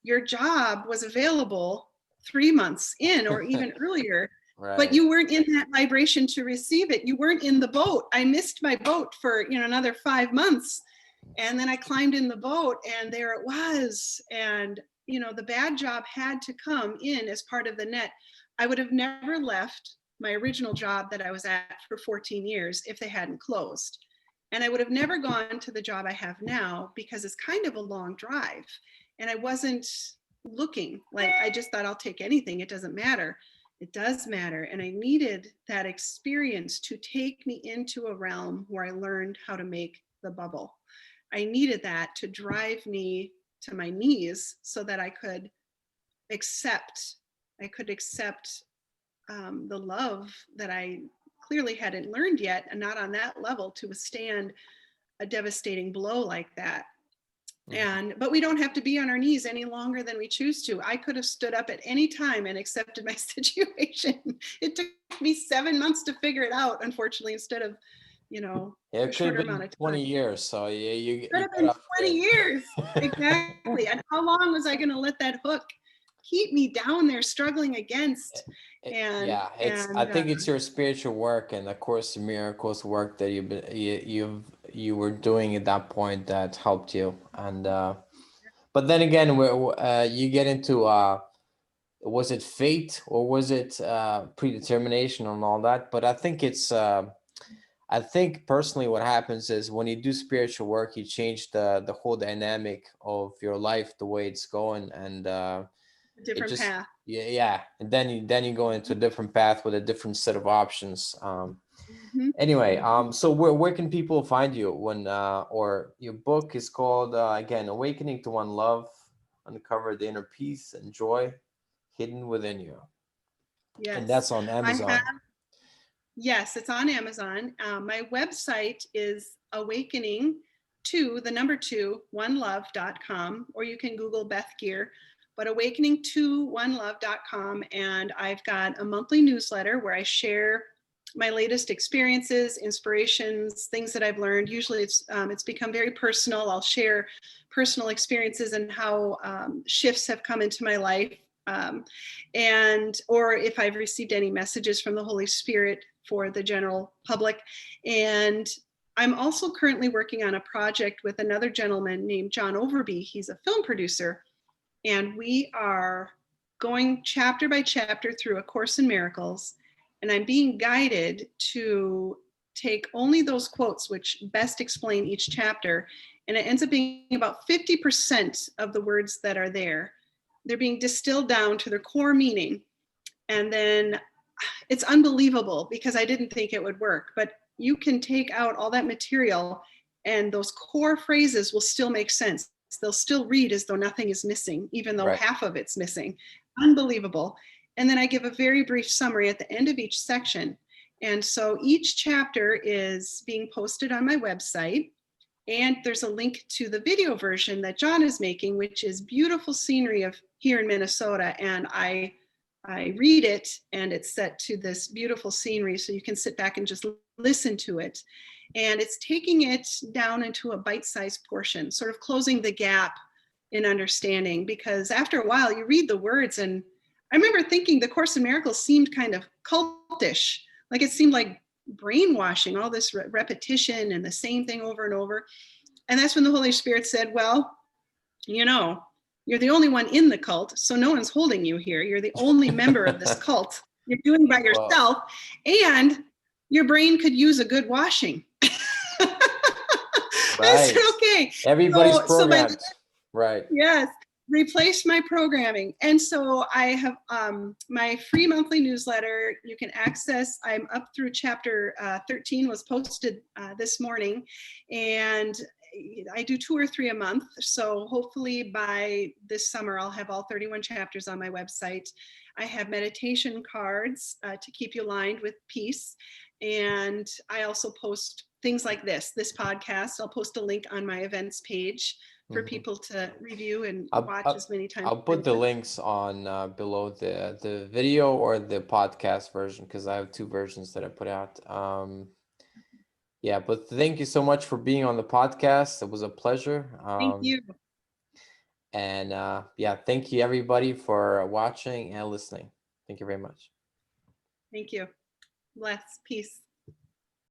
Your job was available 3 months in, or even earlier, but you weren't in that vibration to receive it. You weren't in the boat. I missed my boat for another 5 months, and then I climbed in the boat, and there it was. And the bad job had to come in as part of the net. I would have never left my original job that I was at for 14 years if they hadn't closed. And I would have never gone to the job I have now, because it's kind of a long drive. And I wasn't looking. Like, I just thought, I'll take anything. It doesn't matter. It does matter. And I needed that experience to take me into a realm where I learned how to make the bubble. I needed that to drive me to my knees so that I could accept the love that I clearly hadn't learned yet, and not on that level to withstand a devastating blow like that. But we don't have to be on our knees any longer than we choose to. I could have stood up at any time and accepted my situation. It took me 7 months to figure it out, unfortunately, instead of Yeah, it could have shorter been amount of 20 time. years. So yeah, Could you have got been off 20 good. years. Exactly. And how long was I going to let that hook keep me down there struggling against? Yeah, I And think it's your spiritual work and of course the miracles work that you were doing at that point that helped you. And but then again, you get into was it fate or was it predetermination and all that? But I think I think personally what happens is when you do spiritual work, you change the whole dynamic of your life, the way it's going, and it different just path. yeah, and then you go into a different path with a different set of options. Mhm. Anyway, so where can people find you when or your book is called again, Awakening to One Love, Uncover the Inner Peace and Joy Hidden Within You, and Yes. that's on I have, Amazon. yes, it's on Amazon. My website is awakening to the number two, onelove.com, or you can Google Beth Geer, but awakening to onelove.com. And I've got a monthly newsletter where I share my latest experiences, inspirations, things that I've learned. Usually it's become very personal. I'll share personal experiences and how shifts have come into my life. And or if I've received any messages from the Holy Spirit for the general public. And I'm also currently working on a project with another gentleman named John Overby. He's a film producer, and we are going chapter by chapter through A Course in Miracles, and I'm being guided to take only those quotes which best explain each chapter, and it ends up being about 50% of the words that are there. They're being distilled down to their core meaning, and then it's unbelievable because I didn't think it would work, but you can take out all that material and those core phrases will still make sense. They'll still read as though nothing is missing, even though Right. half of it's missing. Unbelievable. And then I give a very brief summary at the end of each section. And so each chapter is being posted on my website. And there's a link to the video version that John is making, which is beautiful scenery of here in Minnesota. And I read it and it's set to this beautiful scenery. So you can sit back and just listen to it. And it's taking it down into a bite-sized portion, sort of closing the gap in understanding. Because after a while, you read the words, and I remember thinking the Course in Miracles seemed kind of cultish. Like it seemed like brainwashing, all this repetition and the same thing over and over. And that's when the Holy Spirit said, well, you're the only one in the cult, so no one's holding you here. You're the only member of this cult. You're doing by Well, yourself, and your brain could use a good washing. I said, right. okay. Everybody's So my programmed. Right. yes, replace my programming. And so I have my free monthly newsletter. You can access. I'm up through chapter 13 was posted this morning, and I do 2 or 3 a month. So hopefully by this summer, I'll have all 31 chapters on my website. I have meditation cards to keep you aligned with peace. And I also post things like this podcast. I'll post a link on my events page for people to review and watch as many times. I'll put the links on below the video or the podcast version because I have 2 versions that I put out. Yeah, but thank you so much for being on the podcast. It was a pleasure. Thank you. And yeah, thank you everybody for watching and listening. Thank you very much. Thank you. Bless. Peace.